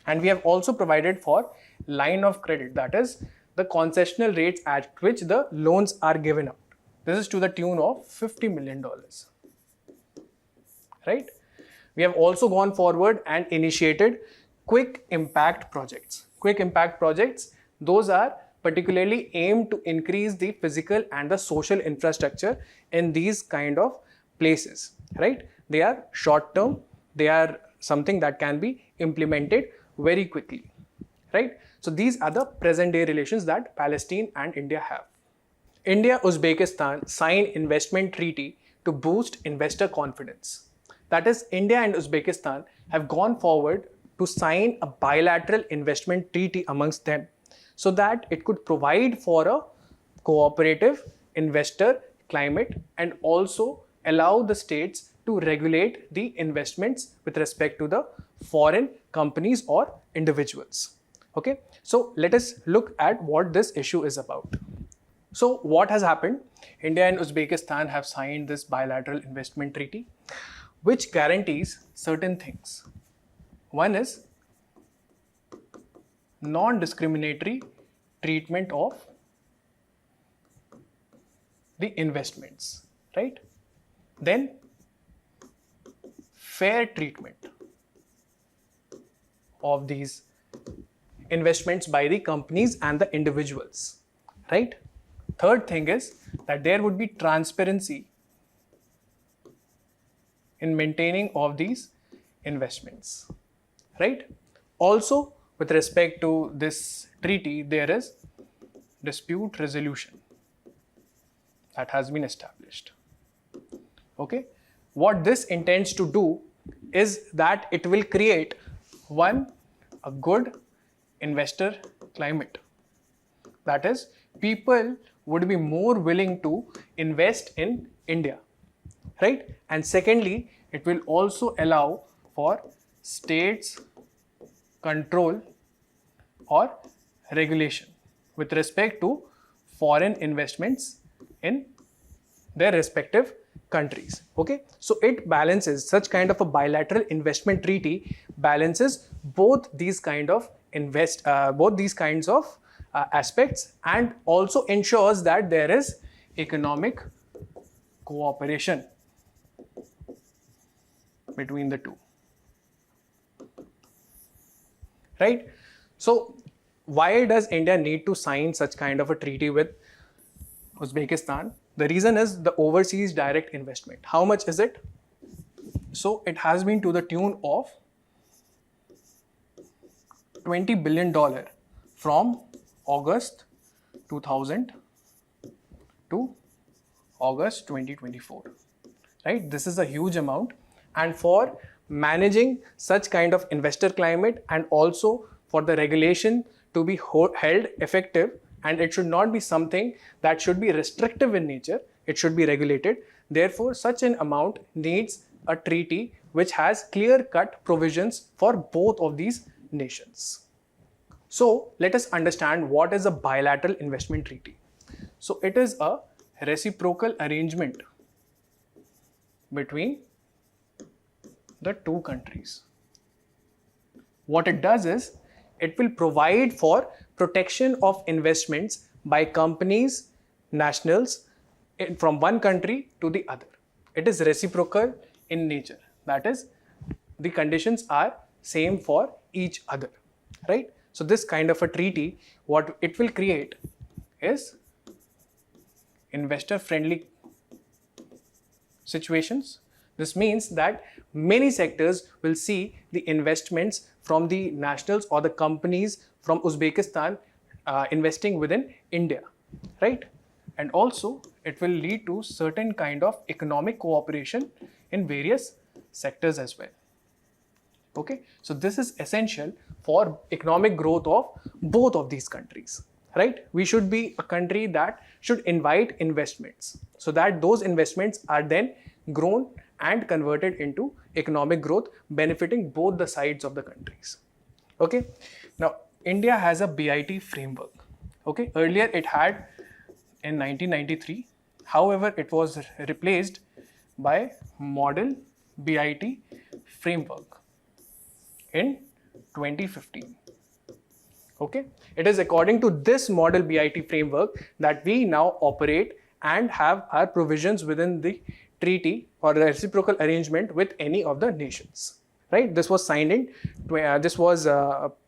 A: And we have also provided for line of credit, that is the concessional rates at which the loans are given out. This is to the tune of $50 million, right? We have also gone forward and initiated quick impact projects. Quick impact projects, those are particularly aimed to increase the physical and the social infrastructure in these kind of places, right? They are short term, they are something that can be implemented very quickly, right? So these are the present day relations that Palestine and India have. India-Uzbekistan signed investment treaty to boost investor confidence. That is, India and Uzbekistan have gone forward to sign a bilateral investment treaty amongst them so that it could provide for a cooperative investor climate and also allow the states to regulate the investments with respect to the foreign companies or individuals. Okay, so let us look at what this issue is about. So what has happened? India and Uzbekistan have signed this bilateral investment treaty, which guarantees certain things. One is non-discriminatory treatment of the investments, right? Then fair treatment of these investments by the companies and the individuals, right? Third thing is that there would be transparency in maintaining of these investments, right? Also, with respect to this treaty, there is dispute resolution that has been established. Okay, what this intends to do is that it will create a good investor climate. That is, people would be more willing to invest in India, right? And secondly, it will also allow for states control or regulation with respect to foreign investments in their respective countries. Okay, so it balances, such kind of a bilateral investment treaty balances both these kinds of aspects and also ensures that there is economic cooperation between the two, right? So why does India need to sign such kind of a treaty with Uzbekistan? The reason is the overseas direct investment. How much is it? So it has been to the tune of $20 billion from August 2000 to August 2024, right? This is a huge amount, and for managing such kind of investor climate and also for the regulation to be held effective, and it should not be something that should be restrictive in nature, it should be regulated. Therefore, such an amount needs a treaty which has clear-cut provisions for both of these nations. So let us understand what is a bilateral investment treaty. So it is a reciprocal arrangement between the two countries. What it does is it will provide for protection of investments by companies, nationals from one country to the other. It is reciprocal in nature. That is, the conditions are same for each other, right? So this kind of a treaty, what it will create is investor-friendly situations. This means that many sectors will see the investments from the nationals or the companies from Uzbekistan investing within India, right? And also it will lead to certain kind of economic cooperation in various sectors as well. Okay, so this is essential for economic growth of both of these countries, right? We should be a country that should invite investments so that those investments are then grown and converted into economic growth benefiting both the sides of the countries. Okay, now India has a BIT framework. Okay, earlier it had in 1993, however it was replaced by model BIT framework in 2015. Okay, it is according to this model BIT framework that we now operate and have our provisions within the treaty or the reciprocal arrangement with any of the nations, right? This was signed in, this was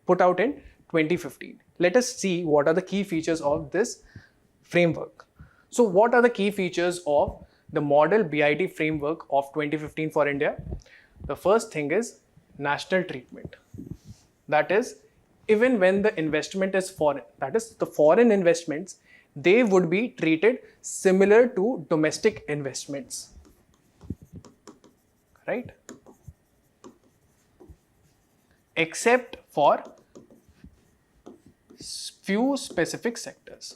A: put out in 2015. Let us see what are the key features of this framework. So what are the key features of the model BIT framework of 2015 for India? The first thing is national treatment. That is, even when the investment is foreign, that is the foreign investments, they would be treated similar to domestic investments, right? Except for few specific sectors.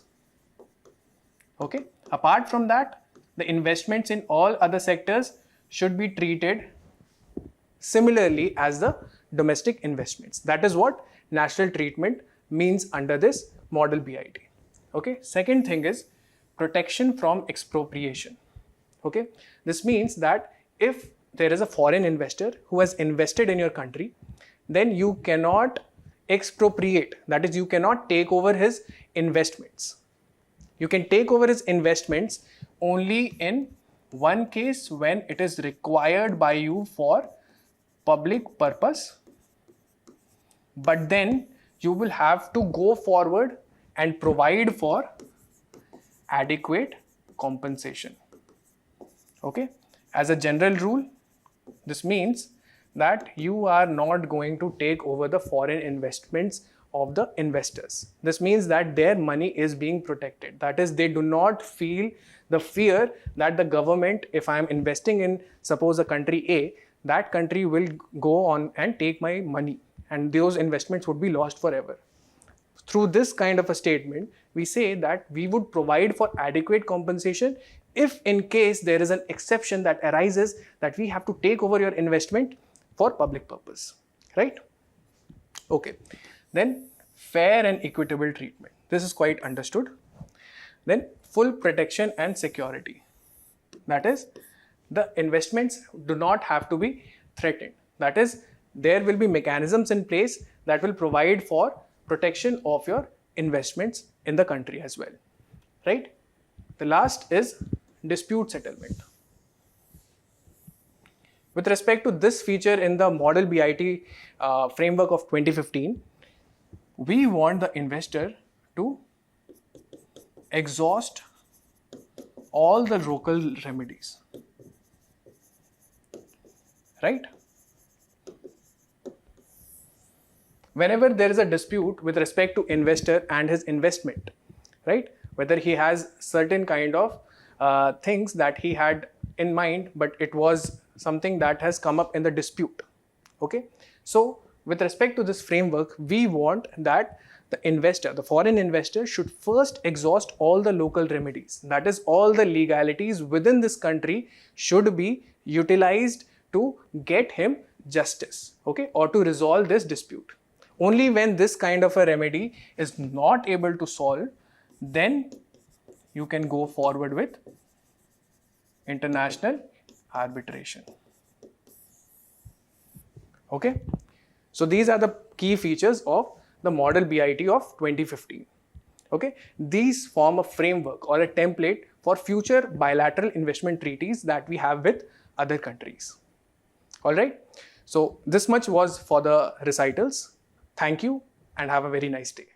A: Okay, apart from that, the investments in all other sectors should be treated similarly as the domestic investments. That is what national treatment means under this model BIT. Okay, second thing is protection from expropriation. Okay, this means that if there is a foreign investor who has invested in your country, then you cannot expropriate, that is, you cannot take over his investments. You can take over his investments only in one case, when it is required by you for public purpose, but then you will have to go forward and provide for adequate compensation. Okay, as a general rule, this means that you are not going to take over the foreign investments of the investors. This means that their money is being protected. That is, they do not feel the fear that the government, if I am investing in, suppose, a country A, that country will go on and take my money and those investments would be lost forever. Through this kind of a statement, we say that we would provide for adequate compensation if in case there is an exception that arises that we have to take over your investment for public purpose, right? Okay, then fair and equitable treatment. This is quite understood. Then full protection and security. That is, the investments do not have to be threatened. That is, there will be mechanisms in place that will provide for protection of your investments in the country as well, right? The last is dispute settlement. With respect to this feature in the model BIT framework of 2015, we want the investor to exhaust all the local remedies, right? Whenever there is a dispute with respect to investor and his investment, right? Whether he has certain kind of things that he had in mind, but it was something that has come up in the dispute. Okay, so with respect to this framework, we want that the investor, the foreign investor, should first exhaust all the local remedies. That is, all the legalities within this country should be utilized to get him justice, okay, or to resolve this dispute. Only when this kind of a remedy is not able to solve, then you can go forward with international arbitration. Okay, so these are the key features of the model BIT of 2015. Okay, these form a framework or a template for future bilateral investment treaties that we have with other countries. All right, so this much was for the recitals. Thank you and have a very nice day.